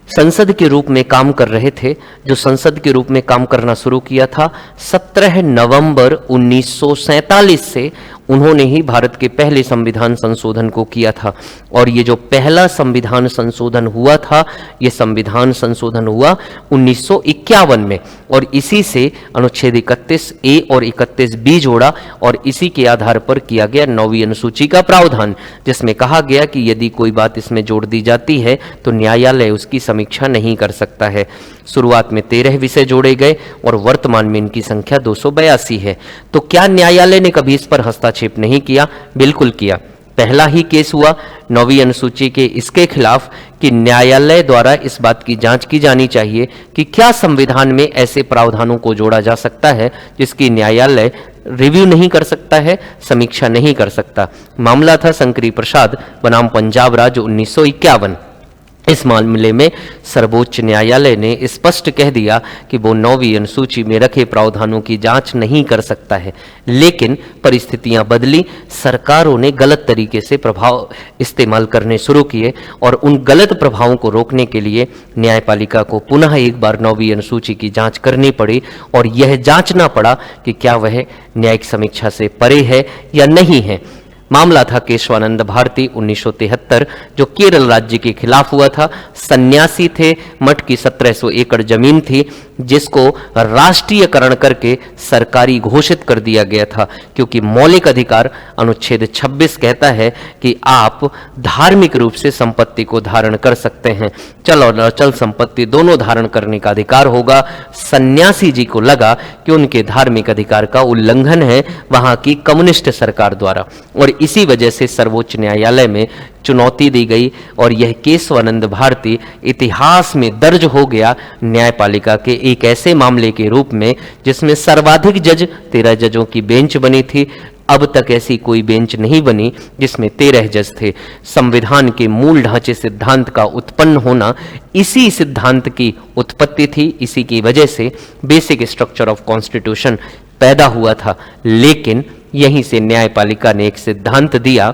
संसद के रूप में काम कर रहे थे, जो संसद के रूप में काम करना शुरू किया था 17 नवंबर 1947 से, उन्होंने ही भारत के पहले संविधान संशोधन को किया था। और ये जो पहला संविधान संशोधन हुआ था, ये संविधान संशोधन हुआ 1951 में और इसी से अनुच्छेद 31A और 31B जोड़ा और इसी के आधार पर किया गया 9वीं अनुसूची का प्रावधान, जिसमें कहा गया कि यदि कोई बात इसमें जोड़ दी जाती है तो न्यायालय उसकी समीक्षा नहीं कर सकता है। शुरुआत में 13 विषय जोड़े गए और वर्तमान में इनकी संख्या 282 है। तो क्या न्यायालय ने कभी इस पर हस्तक्षेप नहीं किया? बिल्कुल किया। पहला ही केस हुआ 9वीं अनुसूची के इसके खिलाफ कि न्यायालय द्वारा इस बात की जांच की जानी चाहिए कि क्या संविधान में ऐसे प्रावधानों को जोड़ा जा सकता है जिसकी न्यायालय रिव्यू नहीं कर सकता है, समीक्षा नहीं कर सकता। मामला था शंकरी प्रसाद बनाम पंजाब राज्य 1951। इस मामले में सर्वोच्च न्यायालय ने स्पष्ट कह दिया कि वो 9वीं अनुसूची में रखे प्रावधानों की जांच नहीं कर सकता है, लेकिन परिस्थितियां बदली, सरकारों ने गलत तरीके से प्रभाव इस्तेमाल करने शुरू किए और उन गलत प्रभावों को रोकने के लिए न्यायपालिका को पुनः एक बार 9वीं अनुसूची की जांच करनी पड़ी और यह जांचना पड़ा कि क्या वह न्यायिक समीक्षा से परे है या नहीं है। मामला था केशवानंद भारती 1973, जो केरल राज्य के खिलाफ हुआ था। सन्यासी थे, मठ की 1700 एकड़ जमीन थी जिसको राष्ट्रीयकरण करके सरकारी घोषित कर दिया गया था, क्योंकि मौलिक अधिकार अनुच्छेद 26 कहता है कि आप धार्मिक रूप से संपत्ति को धारण कर सकते हैं, चल और अचल संपत्ति दोनों धारण करने का अधिकार होगा। सन्यासी जी को लगा कि उनके धार्मिक अधिकार का उल्लंघन है वहां की कम्युनिस्ट सरकार द्वारा, और इसी वजह से सर्वोच्च न्यायालय में चुनौती दी गई और यह केशवानंद भारती इतिहास में दर्ज हो गया न्यायपालिका के एक ऐसे मामले के रूप में जिसमें सर्वाधिक जज 13 जजों की बेंच बनी थी। अब तक ऐसी कोई बेंच नहीं बनी जिसमें 13 जज थे। संविधान के मूल ढांचे सिद्धांत का उत्पन्न होना इसी सिद्धांत की उत्पत्ति थी, इसी की वजह से बेसिक स्ट्रक्चर ऑफ कॉन्स्टिट्यूशन पैदा हुआ था। लेकिन यहीं से न्यायपालिका ने एक सिद्धांत दिया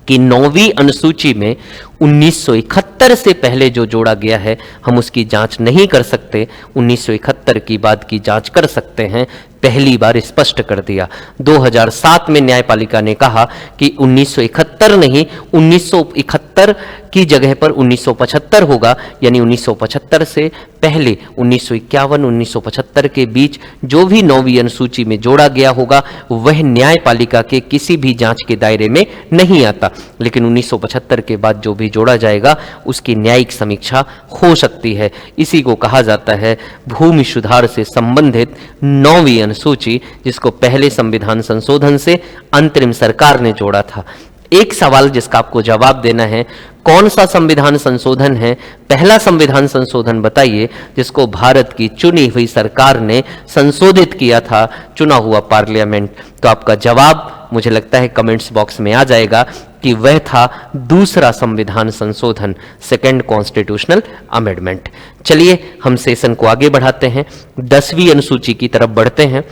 कि 9वीं अनुसूची में 1971 से पहले जो जोड़ा गया है हम उसकी जांच नहीं कर सकते, 1971 की बाद की जांच कर सकते हैं। पहली बार स्पष्ट कर दिया। 2007 में न्यायपालिका ने कहा कि 1971 नहीं, 1971 की जगह पर 1975 होगा, यानी 1975 से पहले 1951 1975 के बीच जो भी 9वीं अनुसूची में जोड़ा गया होगा वह न्यायपालिका के किसी भी जांच के दायरे में नहीं आता। लेकिन 1975 के बाद जो भी जोड़ा जाएगा उसकी न्यायिक समीक्षा हो सकती है। इसी को कहा जाता है भूमि सुधार से संबंधित 9वीं अनुसूची, जिसको पहले संविधान संशोधन से अंतरिम सरकार ने जोड़ा था। एक सवाल जिसका आपको जवाब देना है, कौन सा संविधान संशोधन है, पहला संविधान संशोधन बताइए जिसको भारत की चुनी हुई सरकार ने संशोधित किया था, चुना हुआ पार्लियामेंट। तो आपका जवाब मुझे लगता है कमेंट्स बॉक्स में आ जाएगा कि वह था दूसरा संविधान संशोधन, सेकेंड कॉन्स्टिट्यूशनल अमेंडमेंट। चलिए हम सेशन को आगे बढ़ाते हैं, 10वीं अनुसूची की तरफ बढ़ते हैं।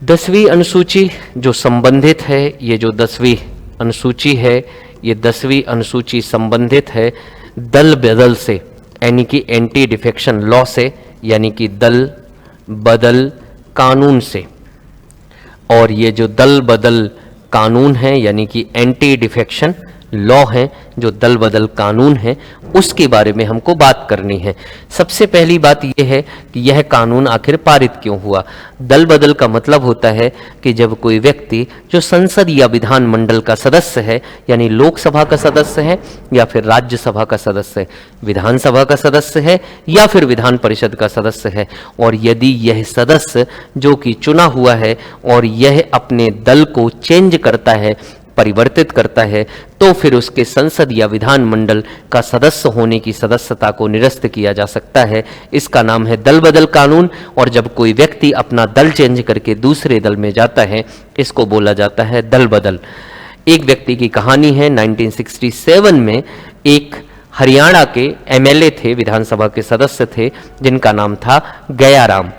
10वीं अनुसूची जो संबंधित है, ये जो 10वीं अनुसूची है, ये 10वीं अनुसूची संबंधित है दल बदल से, यानी कि एंटी डिफेक्शन लॉ से, यानी कि दल बदल कानून से। और ये जो दल बदल कानून है यानी कि एंटी डिफेक्शन लॉ है, जो दल बदल कानून है, उसके बारे में हमको बात करनी है। सबसे पहली बात यह है कि यह कानून आखिर पारित क्यों हुआ। दल बदल का मतलब होता है कि जब कोई व्यक्ति जो संसद या विधान मंडल का सदस्य है, यानी लोकसभा का सदस्य है या फिर राज्यसभा का सदस्य है, विधानसभा का सदस्य है या फिर विधान परिषद का सदस्य है, और यदि यह सदस्य जो कि चुना हुआ है और यह अपने दल को चेंज करता है, परिवर्तित करता है, तो फिर उसके संसद या विधान मंडल का सदस्य होने की सदस्यता को निरस्त किया जा सकता है। इसका नाम है दल बदल कानून। और जब कोई व्यक्ति अपना दल चेंज करके दूसरे दल में जाता है, इसको बोला जाता है दल बदल। एक व्यक्ति की कहानी है, 1967 में एक हरियाणा के एमएलए थे, विधानसभा के सदस्य थे, जिनका नाम था गयाराम।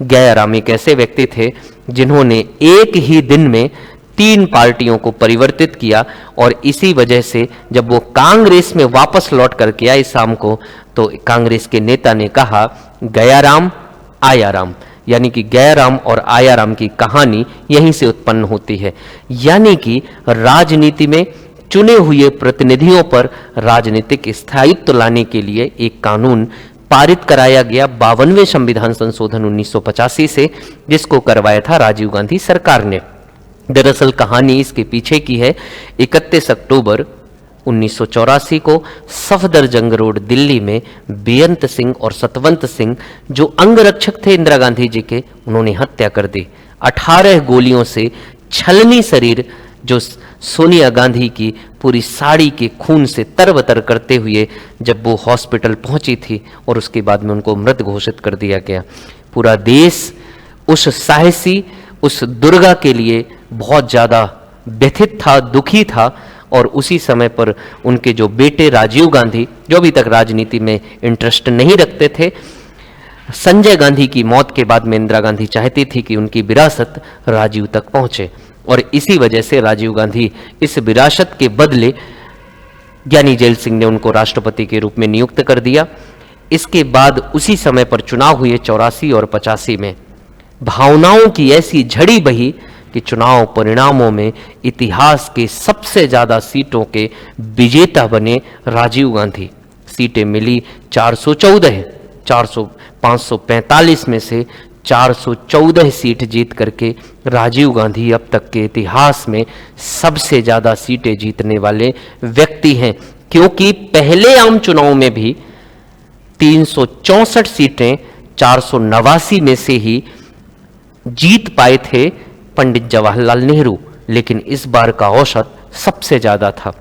गयाराम एक ऐसे व्यक्ति थे जिन्होंने एक ही दिन में 3 पार्टियों को परिवर्तित किया, और इसी वजह से जब वो कांग्रेस में वापस लौट करके आए शाम को, तो कांग्रेस के नेता ने कहा गयाराम आयाराम, यानी कि गयाराम और आयाराम की कहानी यहीं से उत्पन्न होती है। यानी कि राजनीति में चुने हुए प्रतिनिधियों पर राजनीतिक स्थायित्व लाने के लिए एक कानून पारित कराया गया 52वें संविधान संशोधन 1985 से, जिसको करवाया था राजीव गांधी सरकार ने। दरअसल कहानी इसके पीछे की है। 31 अक्टूबर 1984 को सफदरजंग रोड दिल्ली में बेअंत सिंह और सतवंत सिंह, जो अंगरक्षक थे इंदिरा गांधी जी के, उन्होंने हत्या कर दी। 18 गोलियों से छलनी शरीर जो सोनिया गांधी की पूरी साड़ी के खून से तरबतर करते हुए जब वो हॉस्पिटल पहुंची थी, और उसके बाद में उनको मृत घोषित कर दिया गया। पूरा देश उस साहसी, उस दुर्गा के लिए बहुत ज़्यादा व्यथित था, दुखी था। और उसी समय पर उनके जो बेटे राजीव गांधी, जो अभी तक राजनीति में इंटरेस्ट नहीं रखते थे, संजय गांधी की मौत के बाद में इंदिरा गांधी चाहती थी कि उनकी विरासत राजीव तक पहुंचे, और इसी वजह से राजीव गांधी इस विरासत के बदले ज्ञानी जेल सिंह ने उनको राष्ट्रपति के रूप में नियुक्त कर दिया। इसके बाद उसी समय पर चुनाव हुए 84 और 85 में। भावनाओं की ऐसी झड़ी बही कि चुनाव परिणामों में इतिहास के सबसे ज्यादा सीटों के विजेता बने राजीव गांधी। सीटें मिली 414, 545 में से 414 सीट जीत करके राजीव गांधी अब तक के इतिहास में सबसे ज्यादा सीटें जीतने वाले व्यक्ति हैं, क्योंकि पहले आम चुनाव में भी 364 सीटें 489 में से ही जीत पाए थे पंडित जवाहरलाल नेहरू, लेकिन इस बार का औसत सबसे ज्यादा था।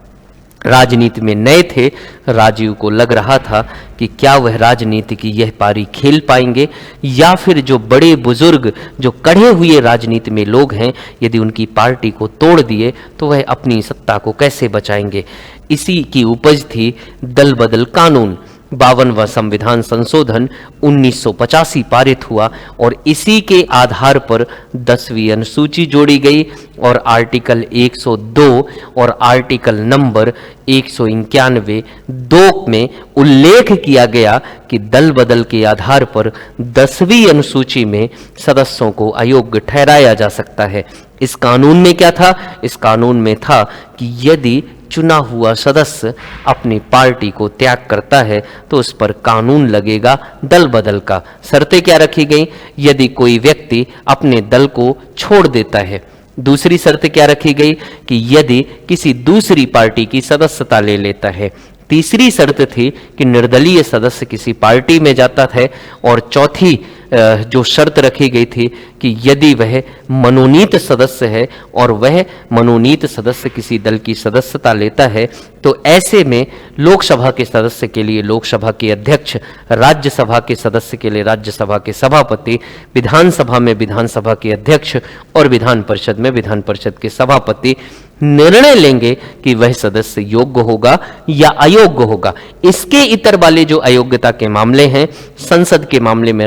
राजनीति में नए थे, राजीव को लग रहा था कि क्या वह राजनीति की यह पारी खेल पाएंगे, या फिर जो बड़े बुजुर्ग, जो कढ़े हुए राजनीति में लोग हैं, यदि उनकी पार्टी को तोड़ दिए तो वह अपनी सत्ता को कैसे बचाएंगे। इसी की उपज थी दल बदल कानून। 52वां संविधान संशोधन 1985 पारित हुआ और इसी के आधार पर 10वीं अनुसूची जोड़ी गई और आर्टिकल 102 और आर्टिकल नंबर 191 दो में उल्लेख किया गया कि दल बदल के आधार पर 10वीं अनुसूची में सदस्यों को अयोग्य ठहराया जा सकता है। इस कानून में क्या था? इस कानून में था कि यदि चुना हुआ सदस्य अपनी पार्टी को त्याग करता है तो उस पर कानून लगेगा दल बदल का। शर्तें क्या रखी गई? यदि कोई व्यक्ति अपने दल को छोड़ देता है। दूसरी शर्त क्या रखी गई? कि यदि किसी दूसरी पार्टी की सदस्यता ले लेता है। तीसरी शर्त थी कि निर्दलीय सदस्य किसी पार्टी में जाता है। और चौथी जो शर्त रखी गई थी कि यदि वह मनोनीत सदस्य है और वह मनोनीत सदस्य किसी दल की सदस्यता लेता है तो ऐसे में लोकसभा के सदस्य के लिए लोकसभा के अध्यक्ष, राज्यसभा के सदस्य के लिए राज्यसभा के सभापति, विधानसभा में विधानसभा के अध्यक्ष और विधान परिषद में विधान परिषद के सभापति निर्णय लेंगे कि वह सदस्य योग्य होगा या अयोग्य होगा। इसके इतर वाले जो अयोग्यता के मामले हैं, संसद के मामले में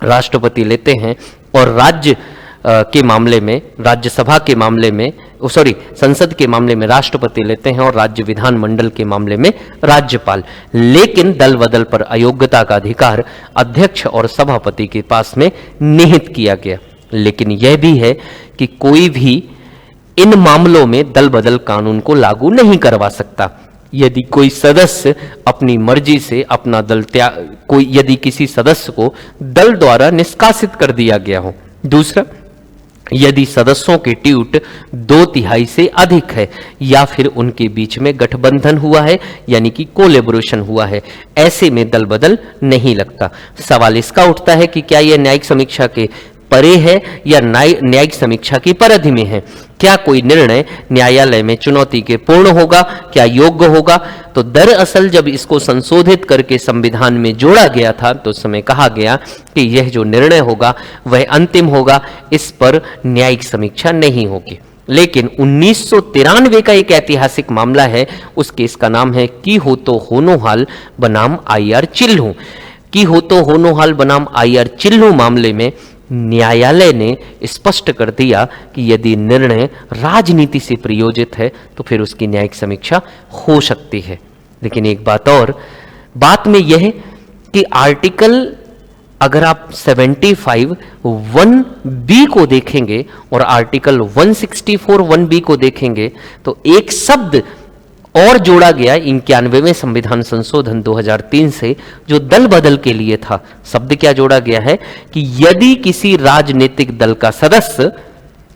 राष्ट्रपति लेते हैं और राज्य के मामले में, राज्यसभा के मामले में, संसद के मामले में राष्ट्रपति लेते हैं और राज्य विधानमंडल के मामले में राज्यपाल। लेकिन दल बदल पर अयोग्यता का अधिकार अध्यक्ष और सभापति के पास में निहित किया गया। लेकिन यह भी है कि कोई भी इन मामलों में दल बदल कानून को लागू नहीं करवा सकता। यदि कोई सदस्य अपनी मर्जी से अपना दल यदि किसी सदस्य को दल द्वारा निष्कासित कर दिया गया हो। दूसरा, यदि सदस्यों के ट्यूट 2/3 से अधिक है या फिर उनके बीच में गठबंधन हुआ है यानी कि कोलैबोरेशन हुआ है, ऐसे में दल बदल नहीं लगता। सवाल इसका उठता है कि क्या यह न्यायिक समीक्षा के परे है या न्यायिक समीक्षा की परिधि में है? क्या कोई निर्णय न्यायालय में चुनौती के पूर्ण होगा? क्या योग्य होगा? तो दरअसल जब इसको संशोधित करके संविधान में जोड़ा गया था तो उस समय कहा गया कि यह जो निर्णय होगा वह अंतिम होगा, इस पर न्यायिक समीक्षा नहीं होगी। लेकिन 1993 का एक ऐतिहासिक मामला है, उस केस का नाम है की हो तो होनोहाल बनाम IR चिल्लू। की हो तो होनोहाल बनाम IR चिल्लू मामले में न्यायालय ने स्पष्ट कर दिया कि यदि निर्णय राजनीति से प्रयोजित है तो फिर उसकी न्यायिक समीक्षा हो सकती है। लेकिन एक बात और, बात में यह है कि आर्टिकल अगर आप 75 1B को देखेंगे और आर्टिकल 164 1B को देखेंगे तो एक शब्द और जोड़ा गया 91वें संविधान संशोधन 2003 से जो दल बदल के लिए था। शब्द क्या जोड़ा गया है कि यदि किसी राजनीतिक दल का सदस्य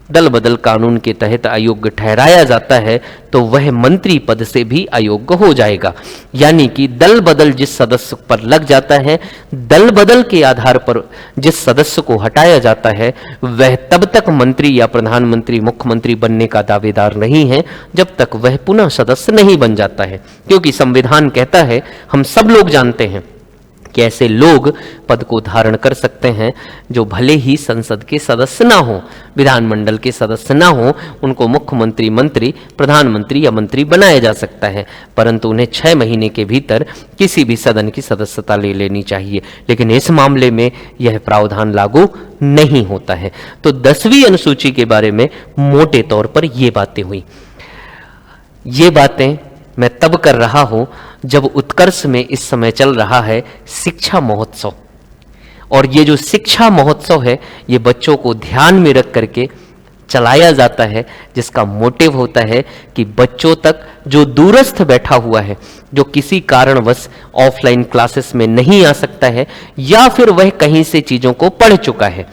दल बदल कानून के तहत अयोग्य ठहराया जाता है तो वह मंत्री पद से भी अयोग्य हो जाएगा। यानी कि दल बदल जिस सदस्य पर लग जाता है, दल बदल के आधार पर जिस सदस्य को हटाया जाता है वह तब तक मंत्री या प्रधानमंत्री, मुख्यमंत्री बनने का दावेदार नहीं है जब तक वह पुनः सदस्य नहीं बन जाता है। क्योंकि संविधान कहता है, हम सब लोग जानते हैं कि ऐसे लोग पद को धारण कर सकते हैं जो भले ही संसद के सदस्य ना हो, विधानमंडल के सदस्य ना हो, उनको मुख्यमंत्री, मंत्री, प्रधानमंत्री या मंत्री बनाया जा सकता है, परंतु उन्हें 6 महीने के भीतर किसी भी सदन की सदस्यता ले लेनी चाहिए। लेकिन इस मामले में यह प्रावधान लागू नहीं होता है। तो 10वीं अनुसूची के बारे में मोटे तौर पर ये बातें हुई। ये बातें मैं तब कर रहा हूं जब उत्कर्ष में इस समय चल रहा है शिक्षा महोत्सव, और ये जो शिक्षा महोत्सव है ये बच्चों को ध्यान में रख करके चलाया जाता है, जिसका मोटिव होता है कि बच्चों तक जो दूरस्थ बैठा हुआ है, जो किसी कारणवश ऑफलाइन क्लासेस में नहीं आ सकता है या फिर वह कहीं से चीजों को पढ़ चुका है,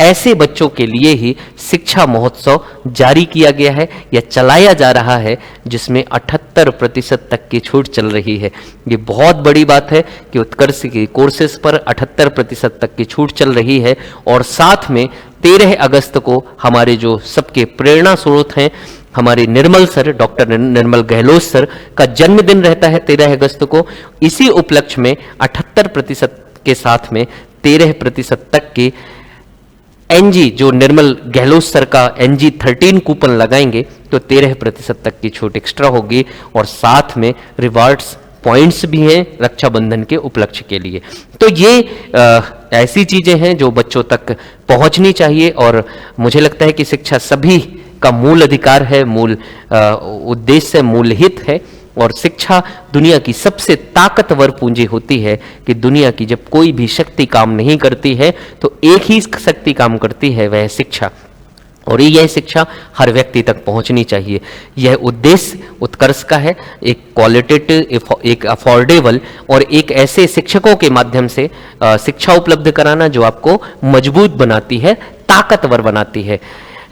ऐसे बच्चों के लिए ही शिक्षा महोत्सव जारी किया गया है या चलाया जा रहा है, जिसमें 78% तक की छूट चल रही है। ये बहुत बड़ी बात है कि उत्कर्ष के कोर्सेज पर 78% तक की छूट चल रही है। और साथ में 13 अगस्त को हमारे जो सबके प्रेरणा स्रोत हैं, हमारे निर्मल सर, डॉक्टर निर्मल गहलोत सर का जन्मदिन रहता है 13 अगस्त को। इसी उपलक्ष्य में 78% के साथ में 13% तक की एनजी, जो निर्मल गहलोत सर का एनजी 13 कूपन लगाएंगे तो 13% तक की छूट एक्स्ट्रा होगी, और साथ में रिवार्ड्स पॉइंट्स भी हैं रक्षाबंधन के उपलक्ष्य के लिए। तो ये ऐसी चीजें हैं जो बच्चों तक पहुंचनी चाहिए, और मुझे लगता है कि शिक्षा सभी का मूल अधिकार है, मूल उद्देश्य, मूल हित है। और शिक्षा दुनिया की सबसे ताकतवर पूंजी होती है कि दुनिया की जब कोई भी शक्ति काम नहीं करती है तो एक ही शक्ति काम करती है, वह शिक्षा। और यह शिक्षा हर व्यक्ति तक पहुंचनी चाहिए। यह उद्देश्य उत्कर्ष का है, एक क्वालिटेटिव, एक अफोर्डेबल और एक ऐसे शिक्षकों के माध्यम से शिक्षा उपलब्ध कराना जो आपको मजबूत बनाती है, ताकतवर बनाती है।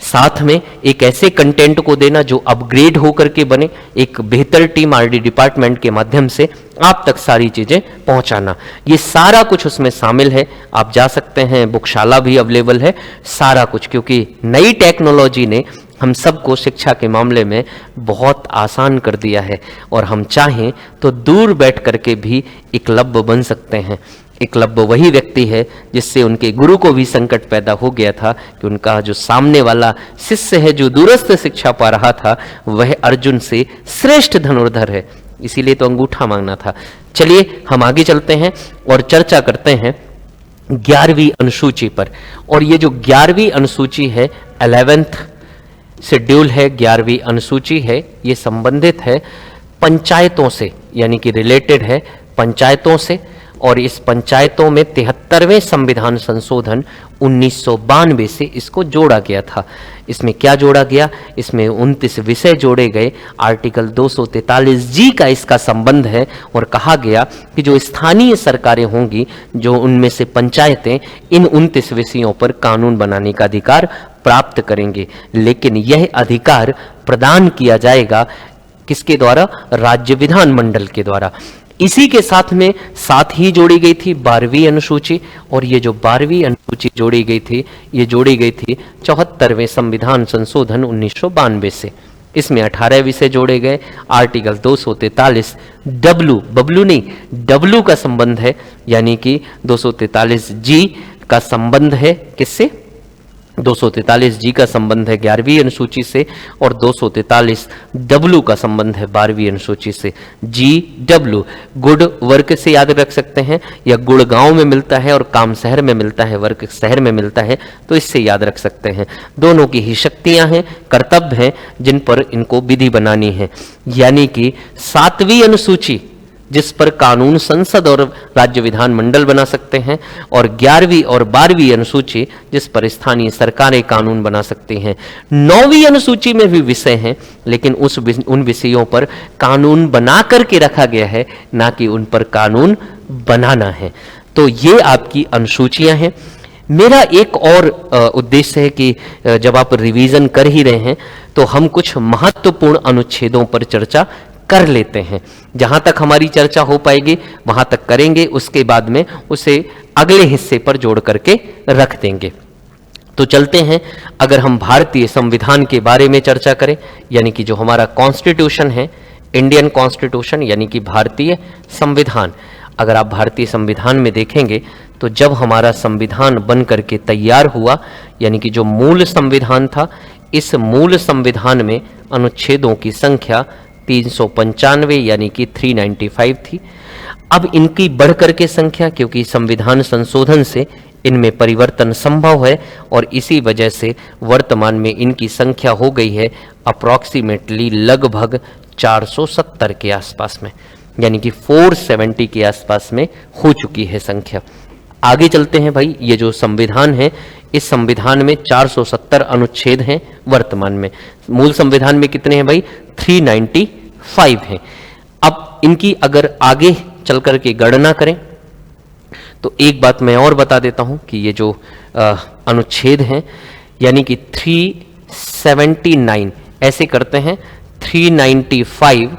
साथ में एक ऐसे कंटेंट को देना जो अपग्रेड होकर के बने, एक बेहतर टीम आरडी डिपार्टमेंट के माध्यम से आप तक सारी चीजें पहुंचाना, ये सारा कुछ उसमें शामिल है। आप जा सकते हैं, बुकशाला भी अवेलेबल है, सारा कुछ, क्योंकि नई टेक्नोलॉजी ने हम सबको शिक्षा के मामले में बहुत आसान कर दिया है, और हम चाहें तो दूर बैठ करके भी एकलव्य बन सकते हैं। एकलव्य वही व्यक्ति है जिससे उनके गुरु को भी संकट पैदा हो गया था कि उनका जो सामने वाला शिष्य है, जो दूरस्थ शिक्षा पा रहा था, वह अर्जुन से श्रेष्ठ धनुर्धर है, इसीलिए तो अंगूठा मांगना था। चलिए हम आगे चलते हैं और चर्चा करते हैं 11वीं अनुसूची पर। और ये जो 11वीं अनुसूची है, 11th शेड्यूल है, 11वीं अनुसूची है, ये संबंधित है पंचायतों से, यानी कि रिलेटेड है पंचायतों से। और इस पंचायतों में 73वें संविधान संशोधन 1992 से इसको जोड़ा गया था। इसमें क्या जोड़ा गया? इसमें 29 विषय जोड़े गए। आर्टिकल 243G का इसका संबंध है, और कहा गया कि जो स्थानीय सरकारें होंगी, जो उनमें से पंचायतें, इन 29 विषयों पर कानून बनाने का अधिकार प्राप्त करेंगे। लेकिन यह अधिकार प्रदान किया जाएगा किसके द्वारा? राज्य विधानमंडल के द्वारा। इसी के साथ ही जोड़ी गई थी 12वीं अनुसूची, और ये जो 12वीं अनुसूची जोड़ी गई थी, ये जोड़ी गई थी 74वें संविधान संशोधन 1992 से। इसमें 18 विषय जोड़े गए। आर्टिकल 243 डब्लू का संबंध है, यानी कि 243G का संबंध है किससे? 243G का संबंध है 11वीं अनुसूची से, और 243W का संबंध है 12वीं अनुसूची से। GW गुड़ वर्क से याद रख सकते हैं, या गुड़ गांव में मिलता है और काम शहर में मिलता है, वर्क शहर में मिलता है, तो इससे याद रख सकते हैं। दोनों की ही शक्तियां हैं, कर्तव्य हैं, जिन पर इनको विधि बनानी है। यानी कि 7वीं अनुसूची जिस पर कानून संसद और राज्य विधानमंडल बना सकते हैं, और 11वीं और 12वीं अनुसूची जिस पर स्थानीय सरकारें कानून बना सकती हैं। 9वीं अनुसूची में भी विषय हैं, लेकिन उन विषयों पर कानून बना करके रखा गया है, ना कि उन पर कानून बनाना है। तो ये आपकी अनुसूचियां हैं। मेरा एक और उद्देश्य है कि जब आप रिवीजन कर ही रहे हैं तो हम कुछ महत्वपूर्ण अनुच्छेदों पर चर्चा कर लेते हैं। जहां तक हमारी चर्चा हो पाएगी वहां तक करेंगे, उसके बाद में उसे अगले हिस्से पर जोड़ करके रख देंगे। तो चलते हैं, अगर हम भारतीय संविधान के बारे में चर्चा करें, यानी कि जो हमारा कॉन्स्टिट्यूशन है, इंडियन कॉन्स्टिट्यूशन यानी कि भारतीय संविधान, अगर आप भारतीय संविधान में देखेंगे तो जब हमारा संविधान बन करके तैयार हुआ, यानी कि जो मूल संविधान था, इस मूल संविधान में अनुच्छेदों की संख्या 395 यानी कि 395 थी। अब इनकी बढ़ करके संख्या, क्योंकि संविधान संशोधन से इनमें परिवर्तन संभव है और इसी वजह से वर्तमान में इनकी संख्या हो गई है अप्रॉक्सीमेटली लगभग 470 के आसपास में, यानी कि 470 के आसपास में हो चुकी है संख्या। आगे चलते हैं भाई। ये जो संविधान है, इस संविधान में 470 अनुच्छेद हैं वर्तमान में। मूल संविधान में कितने हैं भाई? 395 हैं। अब इनकी अगर आगे चल करके गणना करें तो एक बात मैं और बता देता हूं कि ये जो अनुच्छेद हैं, यानी कि 379 ऐसे करते हैं, 395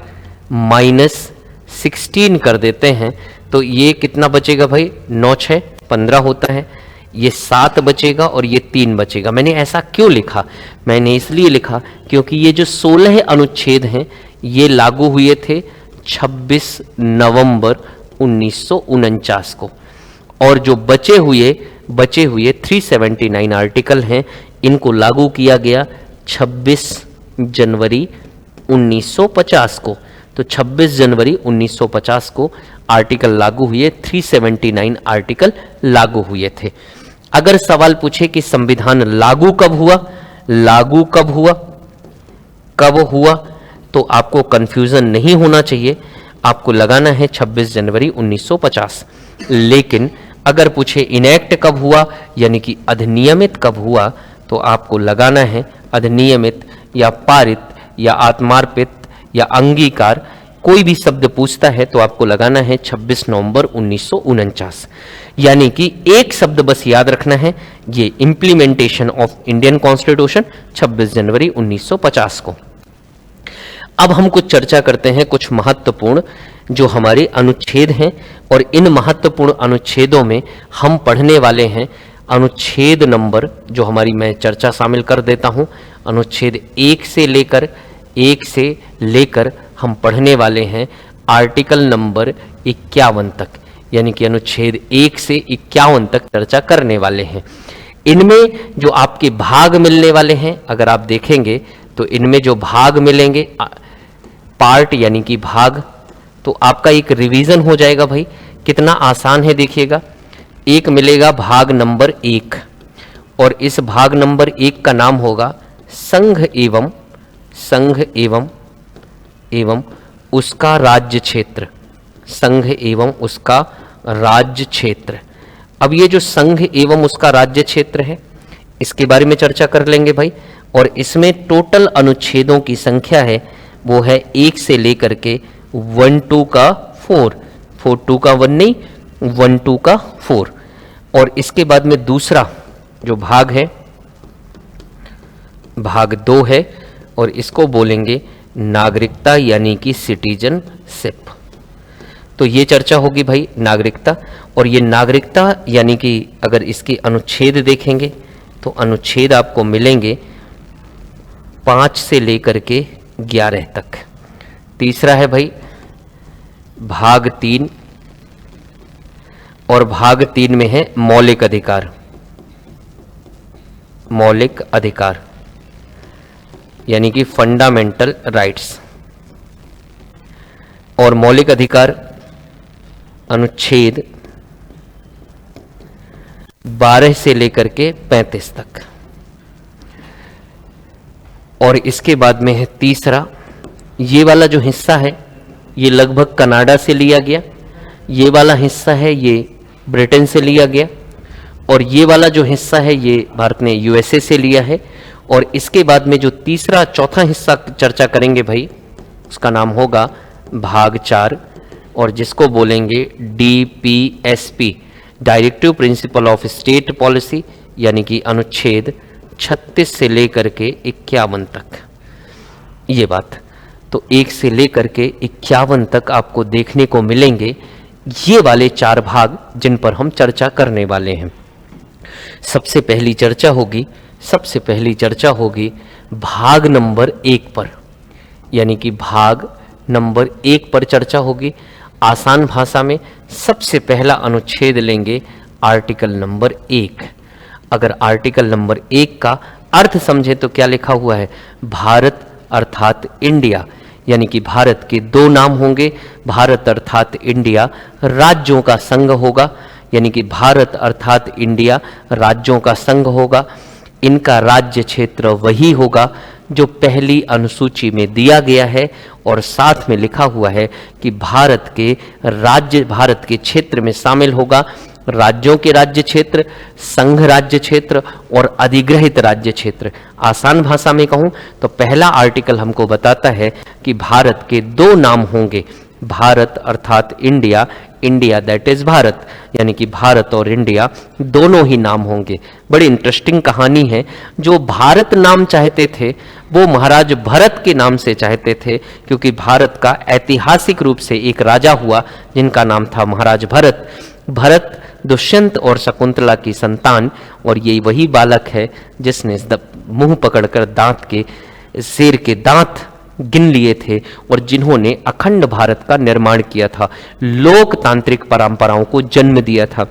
माइनस 16 कर देते हैं तो ये कितना बचेगा भाई? 9 6 15 होता है, ये 7 बचेगा और ये 3 बचेगा। मैंने ऐसा क्यों लिखा? मैंने इसलिए लिखा क्योंकि ये जो 16 अनुच्छेद हैं ये लागू हुए थे 26 नवंबर 1949 को, और जो बचे हुए 379 आर्टिकल हैं इनको लागू किया गया 26 जनवरी 1950 को। तो 26 जनवरी 1950 को आर्टिकल लागू हुए, 379 आर्टिकल लागू हुए थे। अगर सवाल पूछे कि संविधान लागू कब हुआ, कब हुआ, तो आपको कंफ्यूजन नहीं होना चाहिए, आपको लगाना है 26 जनवरी 1950। लेकिन अगर पूछे इनेक्ट कब हुआ, यानी कि अधिनियमित कब हुआ, तो आपको लगाना है अधिनियमित या पारित या आत्मार्पित या अंगीकार, कोई भी शब्द पूछता है तो आपको लगाना है 26 नवंबर 1949। यानी कि एक शब्द बस याद रखना है, ये इंप्लीमेंटेशन ऑफ इंडियन कॉन्स्टिट्यूशन 26 जनवरी 1950 को। अब हम कुछ चर्चा करते हैं कुछ महत्वपूर्ण जो हमारे अनुच्छेद हैं, और इन महत्वपूर्ण अनुच्छेदों में हम पढ़ने वाले हैं अनुच्छेद नंबर, जो हमारी मैं चर्चा शामिल कर देता हूं, अनुच्छेद 1 से लेकर हम पढ़ने वाले हैं आर्टिकल नंबर 51 तक, यानी कि अनुच्छेद 1 से 51 तक चर्चा करने वाले हैं। इनमें जो आपके भाग मिलने वाले हैं, अगर आप देखेंगे तो इनमें जो भाग मिलेंगे, पार्ट यानी कि भाग, तो आपका एक रिवीजन हो जाएगा भाई। कितना आसान है देखिएगा। एक मिलेगा भाग नंबर 1, और इस भाग नंबर 1 का नाम होगा संघ एवं उसका राज्य क्षेत्र, संघ एवं उसका राज्य क्षेत्र। अब ये जो संघ एवं उसका राज्य क्षेत्र है, इसके बारे में चर्चा कर लेंगे भाई। और इसमें टोटल अनुच्छेदों की संख्या है वो है 1 से लेकर के 12 का 4, 42 का 1 नहीं, 12 का 4। और इसके बाद में दूसरा जो भाग है, भाग 2 है, और इसको बोलेंगे नागरिकता यानी कि सिटीजनशिप। तो ये चर्चा होगी भाई नागरिकता। और ये नागरिकता यानी कि अगर इसके अनुच्छेद देखेंगे तो अनुच्छेद आपको मिलेंगे 5 से लेकर के 11 तक। तीसरा है भाई भाग 3, और भाग 3 में है मौलिक अधिकार यानी कि फंडामेंटल राइट्स। और मौलिक अधिकार अनुच्छेद 12 से लेकर के 35 तक। और इसके बाद में है तीसरा, ये वाला जो हिस्सा है ये लगभग कनाडा से लिया गया, ये वाला हिस्सा है ये ब्रिटेन से लिया गया, और ये वाला जो हिस्सा है ये भारत ने यूएसए से लिया है। और इसके बाद में जो तीसरा चौथा हिस्सा चर्चा करेंगे भाई, उसका नाम होगा भाग 4, और जिसको बोलेंगे DPSP, directive principle of state policy, यानी कि अनुच्छेद 36 से लेकर के 51 तक। ये बात तो 1 से लेकर के 51 तक आपको देखने को मिलेंगे ये वाले 4 भाग जिन पर हम चर्चा करने वाले हैं। सबसे पहली चर्चा होगी भाग नंबर 1 पर, यानी कि भाग नंबर 1 पर चर्चा होगी। आसान भाषा में सबसे पहला अनुच्छेद लेंगे आर्टिकल नंबर 1। अगर आर्टिकल नंबर 1 का अर्थ समझे तो क्या लिखा हुआ है? भारत अर्थात इंडिया, यानी कि भारत के दो नाम होंगे। भारत अर्थात इंडिया राज्यों का संघ होगा, यानी कि भारत अर्थात इंडिया राज्यों का संघ होगा। इनका राज्य क्षेत्र वही होगा जो पहली अनुसूची में दिया गया है, और साथ में लिखा हुआ है कि भारत के क्षेत्र में शामिल होगा राज्यों के राज्य क्षेत्र, संघ राज्य क्षेत्र और अधिग्रहित राज्य क्षेत्र। आसान भाषा में कहूं तो पहला आर्टिकल हमको बताता है कि भारत के दो नाम होंगे, भारत अर्थात India, India that is Bharat, यानी कि भारत और इंडिया दोनों ही नाम होंगे। बड़ी इंटरेस्टिंग कहानी है। जो भारत नाम चाहते थे वो महाराज भरत के नाम से चाहते थे, क्योंकि भारत का ऐतिहासिक रूप से एक राजा हुआ जिनका नाम था महाराज भरत। भरत दुष्यंत और शकुंतला की संतान, और ये वही बालक है जिसने मुंह पकड़कर शेर के दांत गिन लिए थे और जिन्होंने अखंड भारत का निर्माण किया था, लोकतांत्रिक परंपराओं को जन्म दिया था।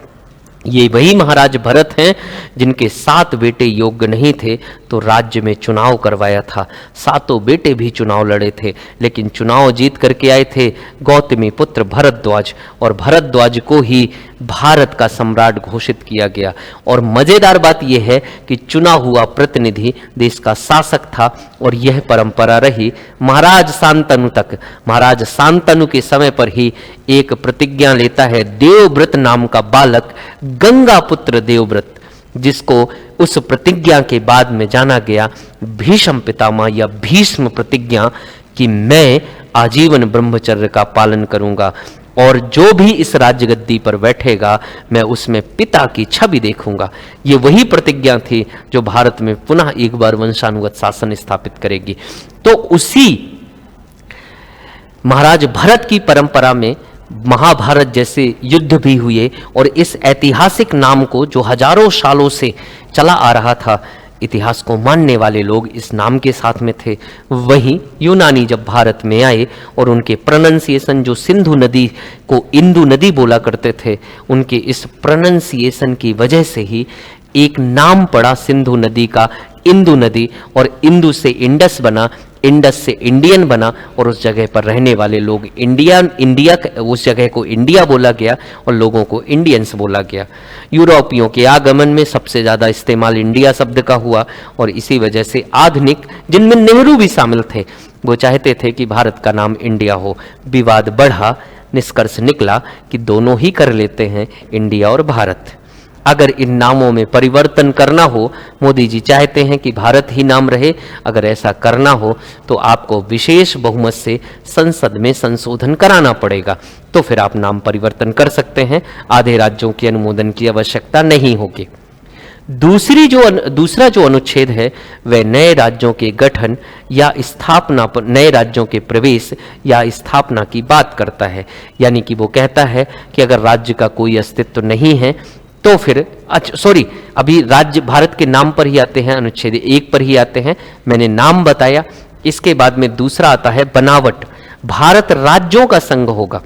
ये वही महाराज भरत हैं जिनके 7 बेटे योग्य नहीं थे तो राज्य में चुनाव करवाया था। 7 बेटे भी चुनाव लड़े थे, लेकिन चुनाव जीत करके आए थे गौतमी पुत्र भरद्वाज, और भरद्वाज को ही भारत का सम्राट घोषित किया गया। और मजेदार बात यह है कि चुना हुआ प्रतिनिधि देश का शासक था, और यह परंपरा रही महाराज शांतनु तक। महाराज शांतनु के समय पर ही एक प्रतिज्ञा लेता है देवव्रत नाम का बालक, गंगा पुत्र देवव्रत, जिसको उस प्रतिज्ञा के बाद में जाना गया भीष्म पितामह या भीष्म प्रतिज्ञा, कि मैं आजीवन ब्रह्मचर्य का पालन करूंगा और जो भी इस राज्यगद्दी पर बैठेगा मैं उसमें पिता की छवि देखूंगा। ये वही प्रतिज्ञा थी जो भारत में पुनः एक बार वंशानुगत शासन स्थापित करेगी। तो उसी महाराज भरत की परंपरा में महाभारत जैसे युद्ध भी हुए, और इस ऐतिहासिक नाम को जो हजारों सालों से चला आ रहा था, इतिहास को मानने वाले लोग इस नाम के साथ में थे। वहीं यूनानी जब भारत में आए और उनके प्रोनंसिएशन, जो सिंधु नदी को इंदु नदी बोला करते थे, उनके इस प्रोनंसिएशन की वजह से ही एक नाम पड़ा सिंधु नदी का, इंदु नदी, और इंदु से इंडस बना, इंडस से इंडियन बना, और उस जगह पर रहने वाले लोग उस जगह को इंडिया बोला गया और लोगों को इंडियंस बोला गया। यूरोपियों के आगमन में सबसे ज़्यादा इस्तेमाल इंडिया शब्द का हुआ, और इसी वजह से आधुनिक, जिनमें नेहरू भी शामिल थे, वो चाहते थे कि भारत का नाम इंडिया हो। विवाद बढ़ा, निष्कर्ष निकला कि दोनों ही कर लेते हैं, इंडिया और भारत। अगर इन नामों में परिवर्तन करना हो, मोदी जी चाहते हैं कि भारत ही नाम रहे, अगर ऐसा करना हो तो आपको विशेष बहुमत से संसद में संशोधन कराना पड़ेगा, तो फिर आप नाम परिवर्तन कर सकते हैं। आधे राज्यों के अनुमोदन की आवश्यकता नहीं होगी। दूसरा जो अनुच्छेद है वह नए राज्यों के गठन या स्थापना पर, नए राज्यों के प्रवेश या स्थापना की बात करता है। यानी कि वो कहता है कि अगर राज्य का कोई अस्तित्व नहीं है तो फिर अभी राज्य भारत के नाम पर ही आते हैं, अनुच्छेद 1 पर ही आते हैं। मैंने नाम बताया, इसके बाद में दूसरा आता है बनावट। भारत राज्यों का संघ होगा,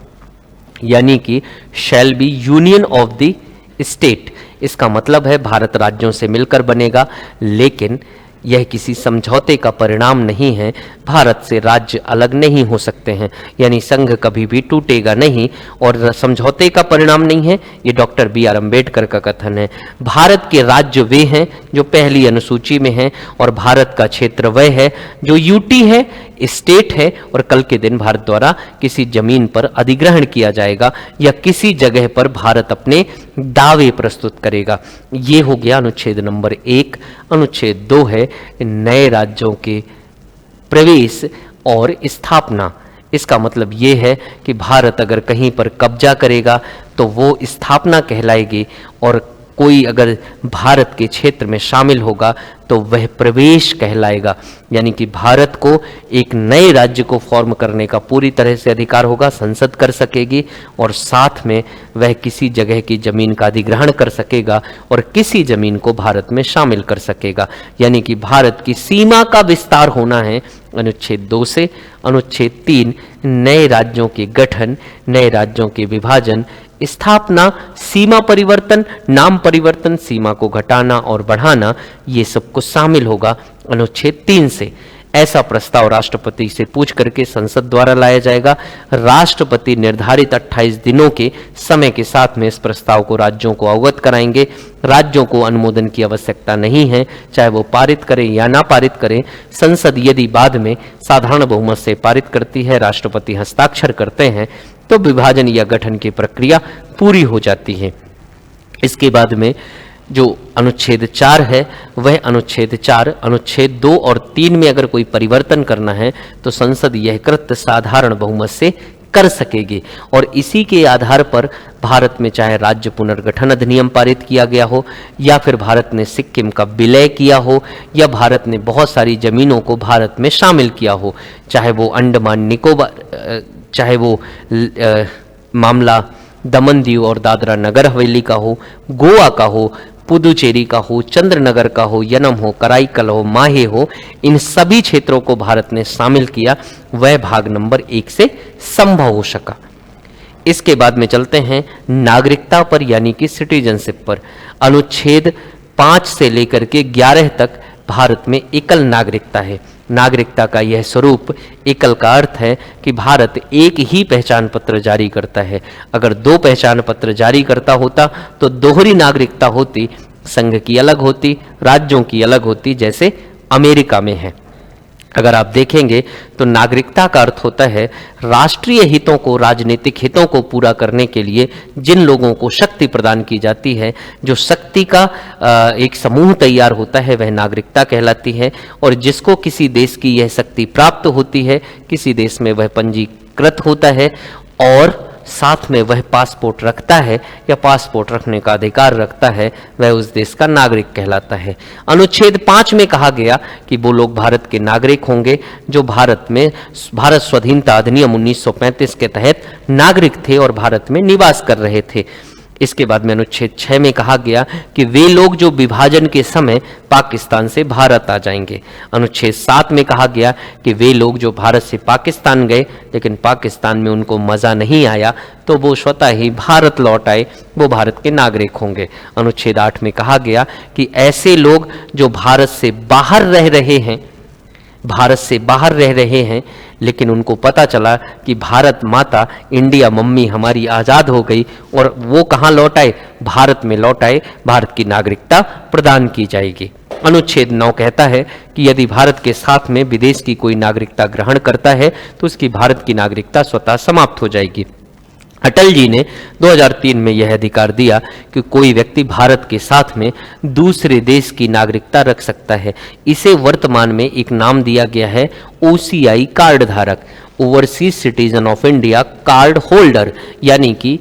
यानी कि shall be union of the state. इसका मतलब है भारत राज्यों से मिलकर बनेगा, लेकिन यह किसी समझौते का परिणाम नहीं है। भारत से राज्य अलग नहीं हो सकते हैं, यानी संघ कभी भी टूटेगा नहीं, और समझौते का परिणाम नहीं है। ये डॉक्टर BR अम्बेडकर का कथन है। भारत के राज्य वे हैं जो पहली अनुसूची में हैं, और भारत का क्षेत्र वह है जो यूटी है, स्टेट है, और कल के दिन भारत द्वारा किसी जमीन पर अधिग्रहण किया जाएगा या किसी जगह पर भारत अपने दावे प्रस्तुत करेगा। ये हो गया अनुच्छेद नंबर 1। अनुच्छेद 2 है नए राज्यों के प्रवेश और स्थापना। इसका मतलब ये है कि भारत अगर कहीं पर कब्जा करेगा तो वो स्थापना कहलाएगी, और कोई अगर भारत के क्षेत्र में शामिल होगा तो वह प्रवेश कहलाएगा, यानी कि भारत को एक नए राज्य को फॉर्म करने का पूरी तरह से अधिकार होगा, संसद कर सकेगी, और साथ में वह किसी जगह की जमीन का अधिग्रहण कर सकेगा और किसी जमीन को भारत में शामिल कर सकेगा। यानी कि भारत की सीमा का विस्तार होना है अनुच्छेद 2 से। अनुच्छेद 3 नए राज्यों के गठन, नए राज्यों के विभाजन, स्थापना, सीमा परिवर्तन, नाम परिवर्तन, सीमा को घटाना और बढ़ाना, ये सब कुछ शामिल होगा अनुच्छेद 3 से। ऐसा प्रस्ताव राष्ट्रपति से पूछ करके संसद द्वारा लाया जाएगा। राष्ट्रपति निर्धारित 28 दिनों के समय के साथ में इस प्रस्ताव को राज्यों को अवगत कराएंगे। राज्यों को अनुमोदन की आवश्यकता नहीं है, चाहे वो पारित करें या ना पारित करें। संसद यदि बाद में साधारण बहुमत से पारित करती है, राष्ट्रपति हस्ताक्षर करते हैं, तो विभाजन या गठन की प्रक्रिया पूरी हो जाती है। इसके बाद में जो अनुच्छेद 4 है वह अनुच्छेद 4, अनुच्छेद 2 और 3 में अगर कोई परिवर्तन करना है तो संसद यह कृत्य साधारण बहुमत से कर सकेगी। और इसी के आधार पर भारत में चाहे राज्य पुनर्गठन अधिनियम पारित किया गया हो, या फिर भारत ने सिक्किम का विलय किया हो, या भारत ने बहुत सारी जमीनों को भारत में शामिल किया हो, चाहे वो अंडमान निकोबार, चाहे वो मामला दमन दीव और दादरा नगर हवेली का हो, गोवा का हो, पुदुचेरी का हो, चंद्रनगर का हो, यनम हो, कराईकल हो, माहे हो, इन सभी क्षेत्रों को भारत ने शामिल किया। वह भाग नंबर 1 से संभव हो सका। इसके बाद में चलते हैं नागरिकता पर, यानी कि सिटीजनशिप पर। अनुच्छेद 5 से लेकर के 11 तक भारत में एकल नागरिकता है। नागरिकता का यह स्वरूप, एकल का अर्थ है कि भारत एक ही पहचान पत्र जारी करता है। अगर 2 पहचान पत्र जारी करता होता तो दोहरी नागरिकता होती, संघ की अलग होती, राज्यों की अलग होती, जैसे अमेरिका में है। अगर आप देखेंगे तो नागरिकता का अर्थ होता है राष्ट्रीय हितों को, राजनीतिक हितों को पूरा करने के लिए जिन लोगों को शक्ति प्रदान की जाती है, जो शक्ति का एक समूह तैयार होता है, वह नागरिकता कहलाती है। और जिसको किसी देश की यह शक्ति प्राप्त होती है, किसी देश में वह पंजीकृत होता है और साथ में वह पासपोर्ट रखता है या पासपोर्ट रखने का अधिकार रखता है, वह उस देश का नागरिक कहलाता है। अनुच्छेद 5 में कहा गया कि वो लोग भारत के नागरिक होंगे जो भारत स्वाधीनता अधिनियम 1935 के तहत नागरिक थे और भारत में निवास कर रहे थे। इसके बाद में अनुच्छेद 6 में कहा गया कि वे लोग जो विभाजन के समय पाकिस्तान से भारत आ जाएंगे। अनुच्छेद 7 में कहा गया कि वे लोग जो भारत से पाकिस्तान गए लेकिन पाकिस्तान में उनको मज़ा नहीं आया तो वो स्वतः ही भारत लौट आए, वो भारत के नागरिक होंगे। अनुच्छेद 8 में कहा गया कि ऐसे लोग जो भारत से बाहर रह रहे हैं लेकिन उनको पता चला कि भारत माता, इंडिया मम्मी हमारी आज़ाद हो गई और वो कहाँ लौट आए, भारत में लौट आए, भारत की नागरिकता प्रदान की जाएगी। अनुच्छेद 9 कहता है कि यदि भारत के साथ में विदेश की कोई नागरिकता ग्रहण करता है तो उसकी भारत की नागरिकता स्वतः समाप्त हो जाएगी। अटल जी ने 2003 में यह अधिकार दिया कि कोई व्यक्ति भारत के साथ में दूसरे देश की नागरिकता रख सकता है। इसे वर्तमान में एक नाम दिया गया है OCI कार्ड धारक, overseas citizen of India card holder, यानी कि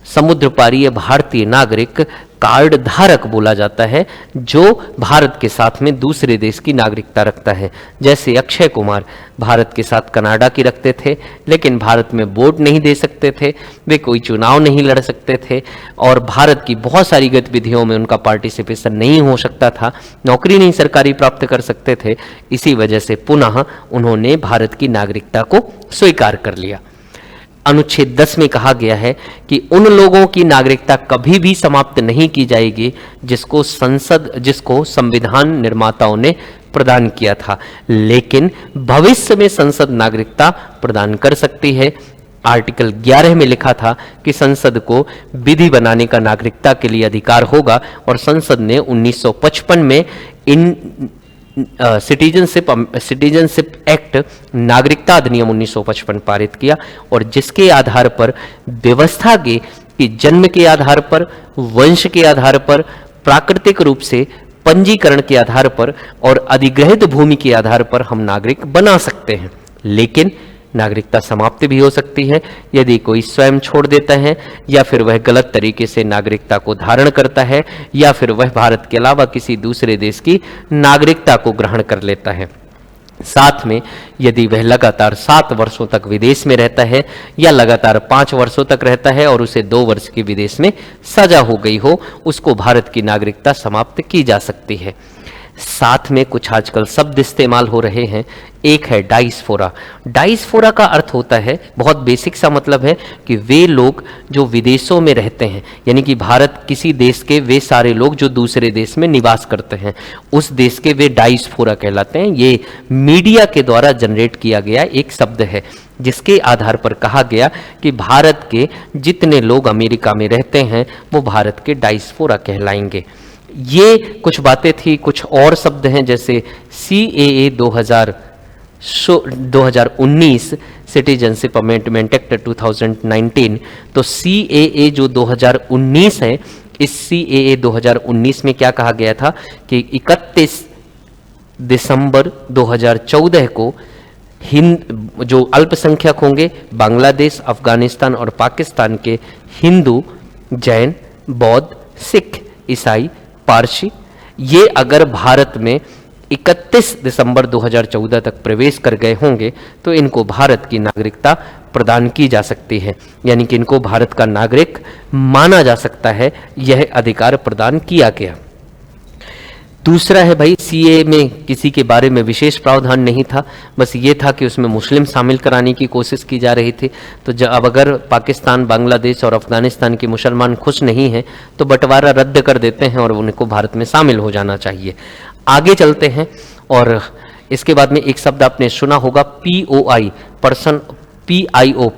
समुद्र पारीय भारतीय नागरिक कार्ड धारक बोला जाता है जो भारत के साथ में दूसरे देश की नागरिकता रखता है। जैसे अक्षय कुमार भारत के साथ कनाडा की रखते थे लेकिन भारत में वोट नहीं दे सकते थे, वे कोई चुनाव नहीं लड़ सकते थे और भारत की बहुत सारी गतिविधियों में उनका पार्टिसिपेशन नहीं हो सकता था, नौकरी नहीं सरकारी प्राप्त कर सकते थे। इसी वजह से पुनः उन्होंने भारत की नागरिकता को स्वीकार कर लिया। अनुच्छेद 10 में कहा गया है कि उन लोगों की नागरिकता कभी भी समाप्त नहीं की जाएगी जिसको संविधान निर्माताओं ने प्रदान किया था, लेकिन भविष्य में संसद नागरिकता प्रदान कर सकती है। आर्टिकल 11 में लिखा था कि संसद को विधि बनाने का नागरिकता के लिए अधिकार होगा और संसद ने 1955 में सिटीजनशिप एक्ट, नागरिकता अधिनियम 1955 पारित किया और जिसके आधार पर व्यवस्था की कि जन्म के आधार पर, वंश के आधार पर, प्राकृतिक रूप से पंजीकरण के आधार पर और अधिग्रहित भूमि के आधार पर हम नागरिक बना सकते हैं। लेकिन नागरिकता समाप्त भी हो सकती है यदि कोई स्वयं छोड़ देता है, या फिर वह गलत तरीके से नागरिकता को धारण करता है, या फिर वह भारत के अलावा किसी दूसरे देश की नागरिकता को ग्रहण कर लेता है। साथ में यदि वह लगातार 7 वर्षों तक विदेश में रहता है या लगातार 5 वर्षों तक रहता है और उसे 2 वर्ष की विदेश में सजा हो गई हो, उसको भारत की नागरिकता समाप्त की जा सकती है। साथ में कुछ आजकल शब्द इस्तेमाल हो रहे हैं, एक है डाइस्फोरा। डाइस्फोरा का अर्थ होता है, बहुत बेसिक सा मतलब है कि वे लोग जो विदेशों में रहते हैं, यानी कि भारत किसी देश के वे सारे लोग जो दूसरे देश में निवास करते हैं, उस देश के वे डाइस्फोरा कहलाते हैं। ये मीडिया के द्वारा जनरेट किया गया एक शब्द है, जिसके आधार पर कहा गया कि भारत के जितने लोग अमेरिका में रहते हैं वो भारत के डाइस्फोरा कहलाएंगे। ये कुछ बातें थी। कुछ और शब्द हैं जैसे CAA 2019 सिटीजनशिप अमेंडमेंट एक्ट 2019। तो CAA जो 2019 है, इस CAA 2019 में क्या कहा गया था कि 31 दिसंबर 2014 को जो अल्पसंख्यक होंगे, बांग्लादेश, अफगानिस्तान और पाकिस्तान के हिंदू, जैन, बौद्ध, सिख, ईसाई, पारसी, ये अगर भारत में 31 दिसंबर 2014 तक प्रवेश कर गए होंगे तो इनको भारत की नागरिकता प्रदान की जा सकती है, यानी कि इनको भारत का नागरिक माना जा सकता है। यह अधिकार प्रदान किया गया। दूसरा है भाई, CAA में किसी के बारे में विशेष प्रावधान नहीं था, बस ये था कि उसमें मुस्लिम शामिल कराने की कोशिश की जा रही थी। तो अब अगर पाकिस्तान, बांग्लादेश और अफगानिस्तान के मुसलमान खुश नहीं हैं तो बंटवारा रद्द कर देते हैं और उनको भारत में शामिल हो जाना चाहिए। आगे चलते हैं और इसके बाद में एक शब्द आपने सुना होगा, POI, person, PIO,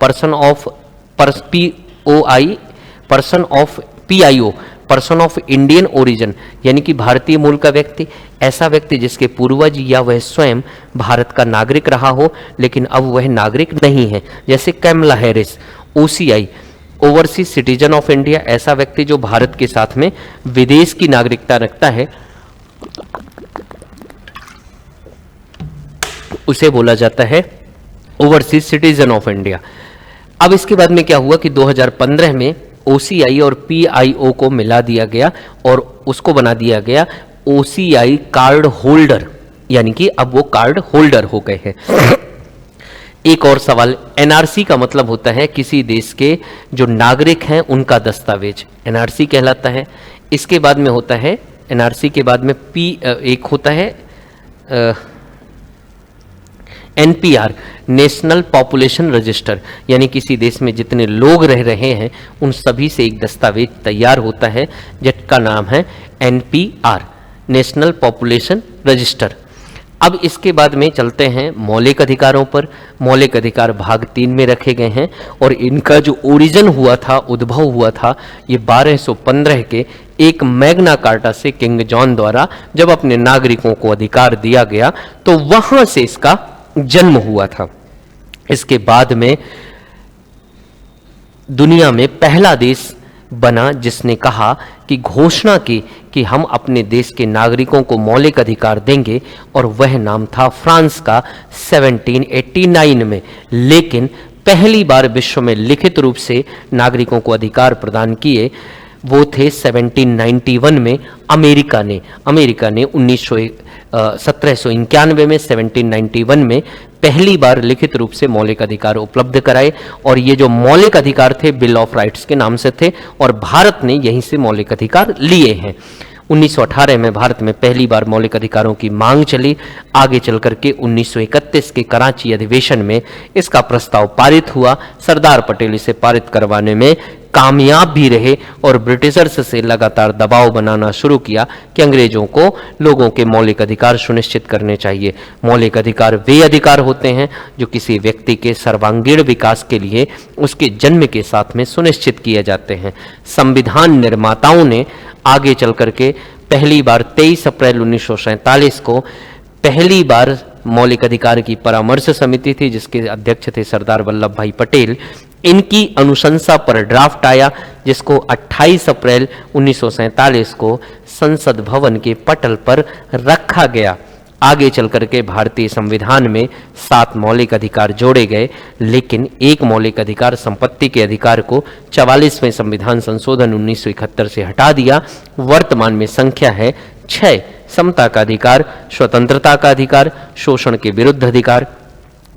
person of Indian origin, यानी कि भारतीय मूल का व्यक्ति, ऐसा व्यक्ति जिसके पूर्वज या वह स्वयं भारत का नागरिक रहा हो लेकिन अब वह नागरिक नहीं है, जैसे Kamala Harris. OCI, overseas citizen of India, ऐसा व्यक्ति जो भारत के साथ में विदेश की नागरिकता रखता है, उसे बोला जाता है ओवरसीज सिटीजन ऑफ इंडिया। अब इसके बाद में क्या हुआ कि 2015 में OCI और PIO को मिला दिया गया और उसको बना दिया गया OCI कार्ड होल्डर, यानी कि अब वो कार्ड होल्डर हो गए हैं। एक और सवाल, NRC का मतलब होता है किसी देश के जो नागरिक हैं उनका दस्तावेज, NRC कहलाता है। इसके बाद में होता है NRC के बाद में एक होता है NPR, नेशनल पॉपुलेशन रजिस्टर, यानी किसी देश में जितने लोग रह रहे हैं उन सभी से एक दस्तावेज तैयार होता है जिसका नाम है NPR, नेशनल पॉपुलेशन रजिस्टर। अब इसके बाद में चलते हैं मौलिक अधिकारों पर। मौलिक अधिकार भाग 3 में रखे गए हैं और इनका जो ओरिजिन हुआ था, उद्भव हुआ था, ये 1215 के एक मैग्ना कार्टा से किंग जॉन द्वारा जब अपने नागरिकों को अधिकार दिया गया तो वहां से इसका जन्म हुआ था। इसके बाद में दुनिया में पहला देश बना जिसने कहा कि घोषणा की कि हम अपने देश के नागरिकों को मौलिक अधिकार देंगे, और वह नाम था फ्रांस का 1789 में। लेकिन पहली बार विश्व में लिखित रूप से नागरिकों को अधिकार प्रदान किए वो थे 1791 में अमेरिका ने 1791 में 1791 में पहली बार लिखित रूप से मौलिक अधिकार उपलब्ध कराए, और ये जो मौलिक अधिकार थे बिल ऑफ राइट्स के नाम से थे और भारत ने यहीं से मौलिक अधिकार लिए हैं। 1918 में भारत में पहली बार मौलिक अधिकारों की मांग चली। आगे चल करके 1931 के कराची अधिवेशन में इसका प्रस्ताव पारित हुआ। सरदार पटेल इसे पारित करवाने में कामयाब भी रहे और ब्रिटिशर्स से लगातार दबाव बनाना शुरू किया कि अंग्रेजों को लोगों के मौलिक अधिकार सुनिश्चित करने चाहिए। मौलिक अधिकार वे अधिकार होते हैं जो किसी व्यक्ति के सर्वांगीण विकास के लिए उसके जन्म के साथ में सुनिश्चित किए जाते हैं। संविधान निर्माताओं ने आगे चल करके पहली बार 23 अप्रैल 1947 को पहली बार मौलिक अधिकार की परामर्श समिति थी जिसके अध्यक्ष थे सरदार वल्लभ भाई पटेल। इनकी अनुशंसा पर ड्राफ्ट आया जिसको 28 अप्रैल 1947 को संसद भवन के पटल पर रखा गया। आगे चल करके भारतीय संविधान में 7 मौलिक अधिकार जोड़े गए, लेकिन एक मौलिक अधिकार संपत्ति के अधिकार को 44वें संविधान संशोधन 1971 से हटा दिया। वर्तमान में संख्या है 6। समता का अधिकार, स्वतंत्रता का अधिकार, शोषण के विरुद्ध अधिकार,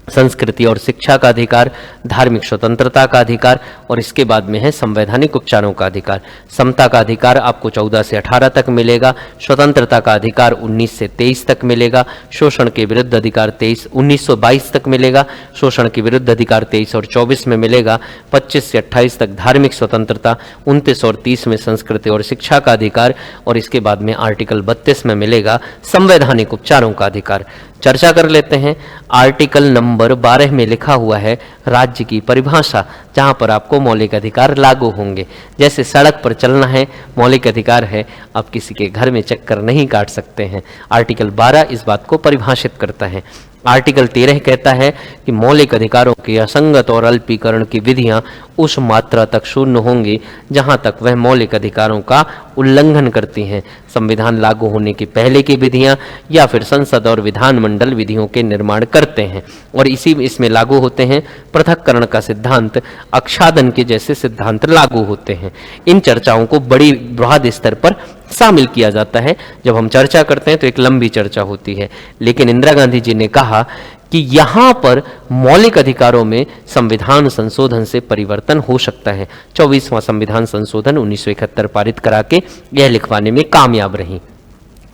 संस्कृति और शिक्षा का अधिकार, धार्मिक स्वतंत्रता का अधिकार, और इसके बाद में है संवैधानिक उपचारों का अधिकार। समता का अधिकार आपको 14 से 18 तक मिलेगा, स्वतंत्रता का अधिकार 19 से 23 तक मिलेगा, शोषण के विरुद्ध अधिकार 1922 तक मिलेगा, शोषण के विरुद्ध अधिकार 23 और 24 में मिलेगा, 25 से 28 तक धार्मिक स्वतंत्रता, 29 और 30 में संस्कृति और शिक्षा का अधिकार, और इसके बाद में आर्टिकल 32 में मिलेगा संवैधानिक उपचारों का अधिकार। चर्चा कर लेते हैं। आर्टिकल नंबर 12 में लिखा हुआ है राज्य की परिभाषा, जहां पर आपको मौलिक अधिकार लागू होंगे। जैसे सड़क पर चलना है, मौलिक अधिकार है, आप किसी के घर में चक्कर नहीं काट सकते हैं। आर्टिकल 12 इस बात को परिभाषित करता है। आर्टिकल 13 कहता है कि मौलिक अधिकारों के असंगत और अल्पीकरण की विधियां उस मात्रा तक शून्य होंगी जहां तक वह मौलिक अधिकारों का उल्लंघन करती हैं। संविधान लागू होने के पहले की विधियां या फिर संसद और विधानमंडल विधियों के निर्माण करते हैं और इसमें लागू होते हैं। पृथक्करण का सिद्धांत, आच्छादन के जैसे सिद्धांत लागू होते हैं। इन चर्चाओं को बड़ी बृहद स्तर पर शामिल किया जाता है। जब हम चर्चा करते हैं तो एक लंबी चर्चा होती है, लेकिन इंदिरा गांधी जी ने कहा कि यहां पर मौलिक अधिकारों में संविधान संशोधन से परिवर्तन हो सकता है। 24वां संविधान संशोधन 1971 पारित करा के यह लिखवाने में कामयाब रही।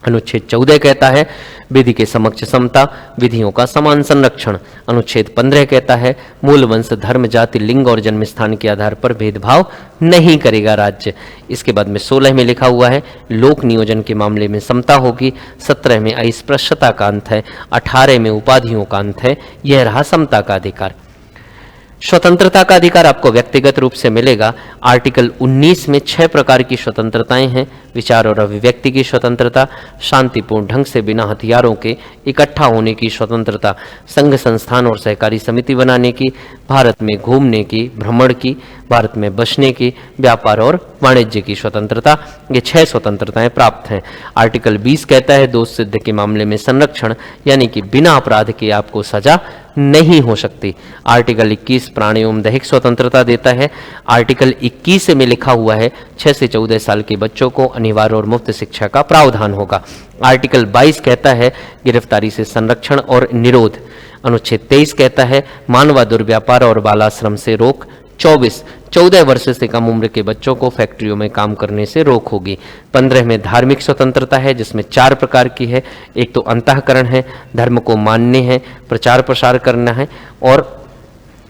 अनुच्छेद 14 कहता है विधि के समक्ष समता, विधियों का समान संरक्षण। अनुच्छेद 15 कहता है मूल वंश, धर्म, जाति, लिंग और जन्म स्थान के आधार पर भेदभाव नहीं करेगा राज्य। इसके बाद में 16 में लिखा हुआ है लोक नियोजन के मामले में समता होगी। 17 में अस्पृश्यता का अंत है। 18 में उपाधियों का अंत है। यह रहा समता का अधिकार। स्वतंत्रता का अधिकार आपको व्यक्तिगत रूप से मिलेगा। आर्टिकल 19 में 6 प्रकार की स्वतंत्रताएं हैं। विचार और अभिव्यक्ति की स्वतंत्रता, शांतिपूर्ण ढंग से बिना हथियारों के इकट्ठा होने की स्वतंत्रता, संघ संस्थान और सहकारी समिति बनाने की, भारत में घूमने की, भ्रमण की, भारत में बसने की, व्यापार और वाणिज्य की स्वतंत्रता। ये 6 स्वतंत्रताएं प्राप्त हैं। आर्टिकल 20 कहता है दोष सिद्ध के मामले में संरक्षण, यानी कि बिना अपराध के आपको सजा नहीं हो सकती। आर्टिकल 21 प्राणी एवं दैहिक स्वतंत्रता देता है। आर्टिकल 21 में लिखा हुआ है 6 से 14 साल के बच्चों को अनिवार्य और मुफ्त शिक्षा का प्रावधान होगा। आर्टिकल 22 कहता है गिरफ्तारी से संरक्षण और निरोध। अनुच्छेद 23 कहता है मानव दुर्व्यापार और बालाश्रम से रोक। 14 वर्ष से कम उम्र के बच्चों को फैक्ट्रियों में काम करने से रोक होगी। 15 में धार्मिक स्वतंत्रता है, जिसमें 4 प्रकार की है। एक तो अंतःकरण है, धर्म को मानने हैं, प्रचार प्रसार करना है, और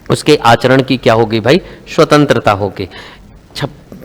उसके आचरण की क्या होगी भाई, स्वतंत्रता होगी।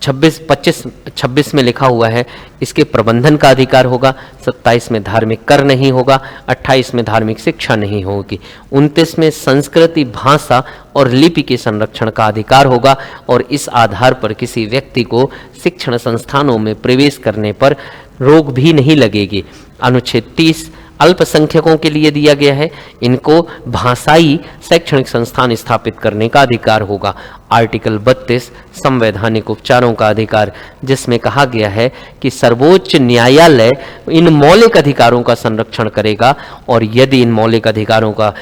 26 में लिखा हुआ है इसके प्रबंधन का अधिकार होगा। 27 में धार्मिक कर नहीं होगा। 28 में धार्मिक शिक्षा नहीं होगी। 29 में संस्कृति, भाषा और लिपि के संरक्षण का अधिकार होगा और इस आधार पर किसी व्यक्ति को शिक्षण संस्थानों में प्रवेश करने पर रोक भी नहीं लगेगी। अनुच्छेद 30 अल्पसंख्यकों के लिए दिया गया है। इनको भाषाई शैक्षणिक संस्थान स्थापित करने का अधिकार होगा। आर्टिकल 32 संवैधानिक उपचारों का अधिकार, जिसमें कहा गया है कि सर्वोच्च न्यायालय इन मौलिक अधिकारों का संरक्षण करेगा और यदि इन मौलिक अधिकारों का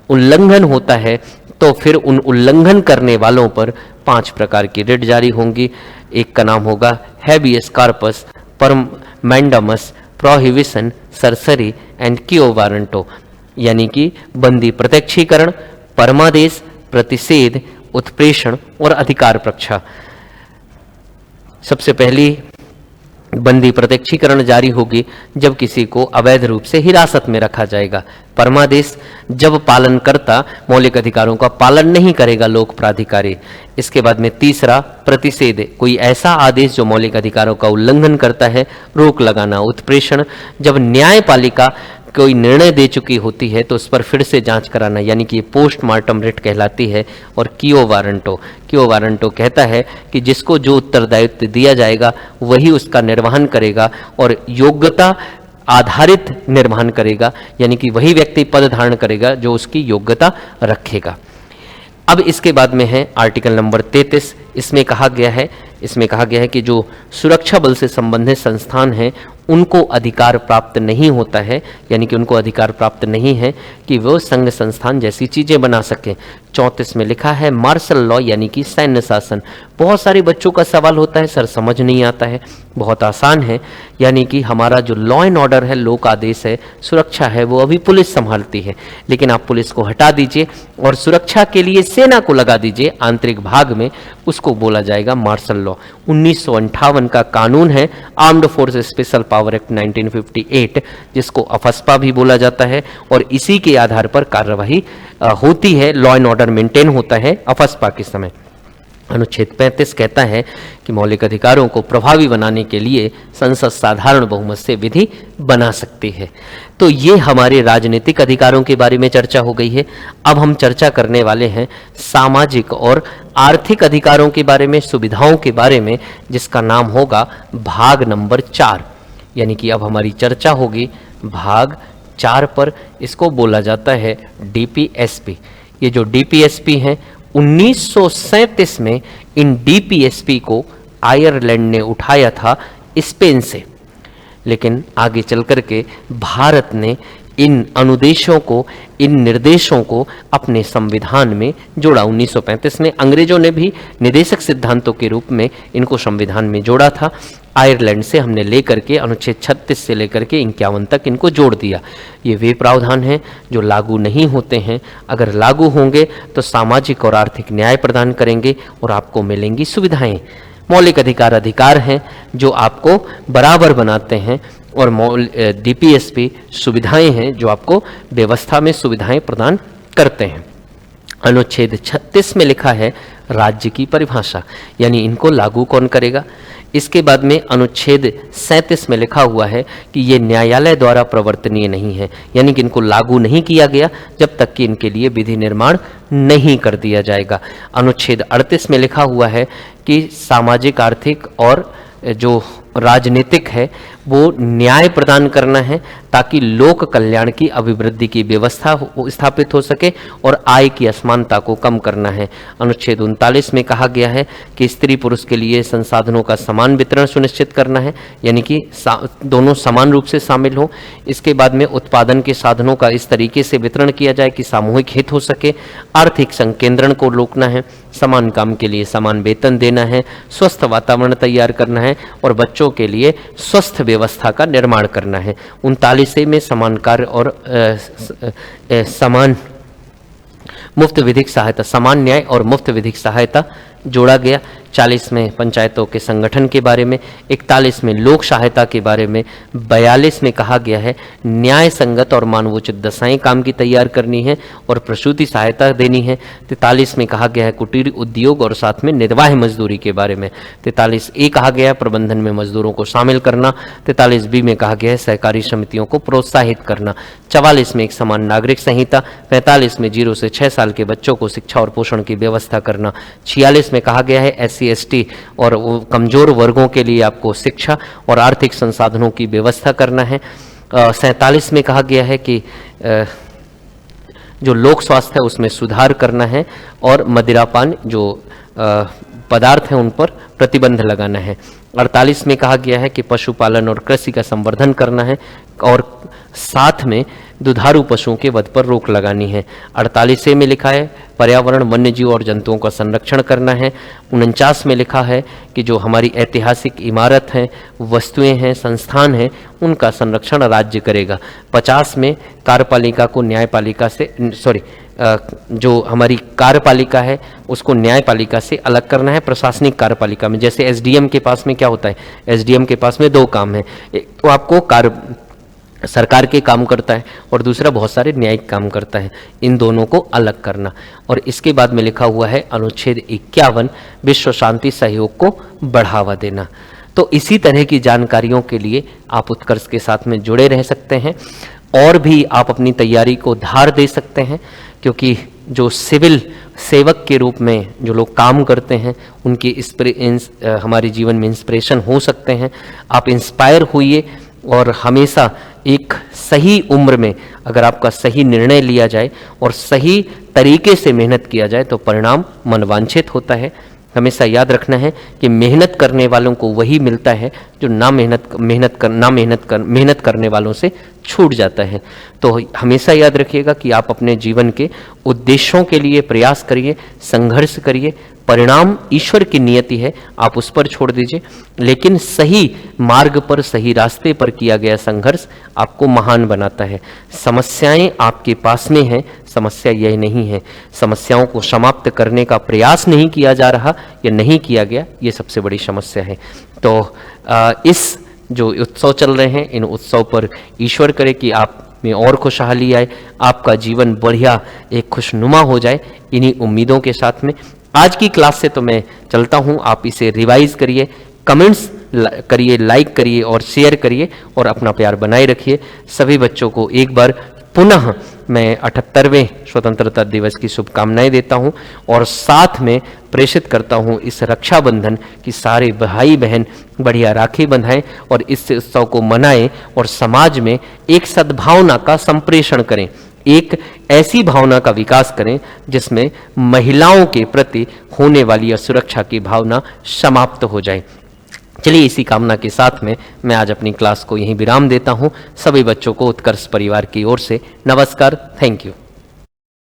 उल्लंघन होता है तो फिर उन उल्लंघन करने वालों पर 5 प्रकार की रिट जारी होंगी। एक का नाम होगा हैबियस कॉर्पस, परम mandamus, prohibition, certiorari and quo warranto, यानी कि बंदी प्रत्यक्षीकरण, परमादेश, प्रतिषेध, उत्प्रेषण और अधिकार प्रक्षा। सबसे पहली बंदी प्रत्यक्षीकरण जारी होगी जब किसी को अवैध रूप से हिरासत में रखा जाएगा। परमादेश जब पालनकर्ता मौलिक अधिकारों का पालन नहीं करेगा लोक प्राधिकारी। इसके बाद में तीसरा प्रतिषेध, कोई ऐसा आदेश जो मौलिक अधिकारों का उल्लंघन करता है, रोक लगाना। उत्प्रेषण जब न्यायपालिका कोई निर्णय दे चुकी होती है तो उस पर फिर से जांच कराना, यानी कि पोस्टमार्टम रिट कहलाती है। और क्यो वारंटो कहता है कि जिसको जो उत्तरदायित्व दिया जाएगा वही उसका निर्वहन करेगा और योग्यता आधारित निर्वहन करेगा, यानी कि वही व्यक्ति पद धारण करेगा जो उसकी योग्यता रखेगा। अब इसके बाद में है आर्टिकल नंबर 33। इसमें कहा गया है कि जो सुरक्षा बल से संबंधित संस्थान हैं उनको अधिकार प्राप्त नहीं होता है, यानी कि उनको अधिकार प्राप्त नहीं है कि वो संघ संस्थान जैसी चीज़ें बना सकें। 34 में लिखा है मार्शल लॉ यानी कि सैन्य शासन। बहुत सारे बच्चों का सवाल होता है सर समझ नहीं आता है, बहुत आसान है, यानी कि हमारा जो लॉ एंड ऑर्डर है, लोक आदेश है, सुरक्षा है, वो अभी पुलिस संभालती है, लेकिन आप पुलिस को हटा दीजिए और सुरक्षा के लिए सेना को लगा दीजिए आंतरिक भाग में, उसको बोला जाएगा मार्शल लॉ। 1958 का कानून है armed force special power act 1958, जिसको अफस्पा भी बोला जाता है, और इसी के आधार पर कार्यवाही होती है, लॉ एंड ऑर्डर मेंटेन होता है अफस्पा के समय। अनुच्छेद 35 कहता है कि मौलिक अधिकारों को प्रभावी बनाने के लिए संसद साधारण बहुमत से विधि बना सकती है। तो ये हमारे राजनीतिक अधिकारों के बारे में चर्चा हो गई है। अब हम चर्चा करने वाले हैं सामाजिक और आर्थिक अधिकारों के बारे में, सुविधाओं के बारे में, जिसका नाम होगा भाग नंबर 4। यानी कि अब हमारी चर्चा होगी भाग 4 पर। इसको बोला जाता है डीपीएसपी। ये जो डीपीएसपी हैं 1937 में इन डीपीएसपी को आयरलैंड ने उठाया था स्पेन से, लेकिन आगे चल कर के भारत ने इन अनुदेशों को, इन निर्देशों को अपने संविधान में जोड़ा। 1935 में अंग्रेजों ने भी निदेशक सिद्धांतों के रूप में इनको संविधान में जोड़ा था। आयरलैंड से हमने लेकर के अनुच्छेद 36 से लेकर के 51 तक इनको जोड़ दिया। ये वे प्रावधान हैं जो लागू नहीं होते हैं, अगर लागू होंगे तो सामाजिक और आर्थिक न्याय प्रदान करेंगे और आपको मिलेंगी सुविधाएं। मौलिक अधिकार हैं जो आपको बराबर बनाते हैं, और डीपीएसपी सुविधाएं हैं जो आपको व्यवस्था में सुविधाएं प्रदान करते हैं। अनुच्छेद 36 में लिखा है राज्य की परिभाषा, यानी इनको लागू कौन करेगा। इसके बाद में अनुच्छेद 37 में लिखा हुआ है कि ये न्यायालय द्वारा प्रवर्तनीय नहीं है, यानी कि इनको लागू नहीं किया गया जब तक कि इनके लिए विधि निर्माण नहीं कर दिया जाएगा। अनुच्छेद 38 में लिखा हुआ है कि सामाजिक, आर्थिक और जो राजनीतिक है वो न्याय प्रदान करना है ताकि लोक कल्याण की अभिवृद्धि की व्यवस्था स्थापित हो सके और आय की असमानता को कम करना है। अनुच्छेद 39 में कहा गया है कि स्त्री पुरुष के लिए संसाधनों का समान वितरण सुनिश्चित करना है, यानी कि दोनों समान रूप से शामिल हो। इसके बाद में उत्पादन के साधनों का इस तरीके से वितरण किया जाए कि सामूहिक हित हो सके। आर्थिक संकेंद्रण को रोकना है, समान काम के लिए समान वेतन देना है, स्वस्थ वातावरण तैयार करना है और बच्चों के लिए स्वस्थ व्यवस्था का निर्माण करना है। 39 में समान कार्य और समान मुफ्त विधिक सहायता, समान न्याय और मुफ्त विधिक सहायता जोड़ा गया। 40 में पंचायतों के संगठन के बारे में, 41 में लोक सहायता के बारे में, 42 में कहा गया है न्याय संगत और मानवोचित दशाएं काम की तैयार करनी है और प्रसूति सहायता देनी है। 43 में कहा गया है कुटीर उद्योग और साथ में निर्वाह मजदूरी के बारे में। 43A कहा गया है प्रबंधन में मजदूरों को शामिल करना। 43B में कहा गया है सहकारी समितियों को प्रोत्साहित करना। 44 में एक समान नागरिक संहिता। 45 में 0 से 6 साल के बच्चों को शिक्षा और पोषण की व्यवस्था करना। 46 में कहा गया है SC/ST और कमजोर वर्गों के लिए आपको शिक्षा और आर्थिक संसाधनों की व्यवस्था करना है। 47 में कहा गया है कि जो लोक स्वास्थ्य है उसमें सुधार करना है और मदिरापान जो पदार्थ हैं उन पर प्रतिबंध लगाना है। 48 में कहा गया है कि पशुपालन और कृषि का संवर्धन करना है और साथ में दुधारू पशुओं के वध पर रोक लगानी है। 48 में लिखा है पर्यावरण, वन्य जीव और जंतुओं का संरक्षण करना है। 49 में लिखा है कि जो हमारी ऐतिहासिक इमारत हैं, वस्तुएं हैं, संस्थान हैं, उनका संरक्षण राज्य करेगा। 50 में कार्यपालिका को न्यायपालिका से जो हमारी कार्यपालिका है उसको न्यायपालिका से अलग करना है। प्रशासनिक कार्यपालिका में जैसे SDM के पास में क्या होता है, SDM के पास में 2 काम है, एक तो आपको सरकार के काम करता है और दूसरा बहुत सारे न्यायिक काम करता है, इन दोनों को अलग करना। और इसके बाद में लिखा हुआ है अनुच्छेद 51 विश्व शांति सहयोग को बढ़ावा देना। तो इसी तरह की जानकारियों के लिए आप उत्कर्ष के साथ में जुड़े रह सकते हैं और भी आप अपनी तैयारी को धार दे सकते हैं, क्योंकि जो सिविल सेवक के रूप में जो लोग काम करते हैं उनकी हमारे जीवन में इंस्पिरेशन हो सकते हैं। आप इंस्पायर होइए और हमेशा एक सही उम्र में अगर आपका सही निर्णय लिया जाए और सही तरीके से मेहनत किया जाए तो परिणाम मनवांछित होता है। हमेशा याद रखना है कि मेहनत करने वालों को वही मिलता है जो मेहनत करने वालों से छूट जाता है। तो हमेशा याद रखिएगा कि आप अपने जीवन के उद्देश्यों के लिए प्रयास करिए, संघर्ष करिए। परिणाम ईश्वर की नियति है, आप उस पर छोड़ दीजिए, लेकिन सही मार्ग पर, सही रास्ते पर किया गया संघर्ष आपको महान बनाता है। समस्याएं आपके पास में हैं, समस्या यह नहीं है। समस्याओं को समाप्त करने का प्रयास नहीं किया जा रहा या नहीं किया गया, ये सबसे बड़ी समस्या है। तो इस जो उत्सव चल रहे हैं, इन उत्सव पर ईश्वर करे कि आप में और खुशहाली आए, आपका जीवन बढ़िया एक खुशनुमा हो जाए, इन्हीं उम्मीदों के साथ में आज की क्लास से तो मैं चलता हूँ। आप इसे रिवाइज करिए, कमेंट्स करिए, लाइक करिए और शेयर करिए और अपना प्यार बनाए रखिए। सभी बच्चों को एक बार पुनः मैं 78वें स्वतंत्रता दिवस की शुभकामनाएं देता हूं और साथ में प्रेषित करता हूं इस रक्षाबंधन की सारे भाई बहन बढ़िया राखी बंधाएं और इस उत्सव को मनाएं और समाज में एक सद्भावना का संप्रेषण करें, एक ऐसी भावना का विकास करें जिसमें महिलाओं के प्रति होने वाली असुरक्षा की भावना समाप्त हो जाए। चलिए, इसी कामना के साथ में मैं आज अपनी क्लास को यहीं विराम देता हूं। सभी बच्चों को उत्कर्ष परिवार की ओर से नमस्कार। Thank you.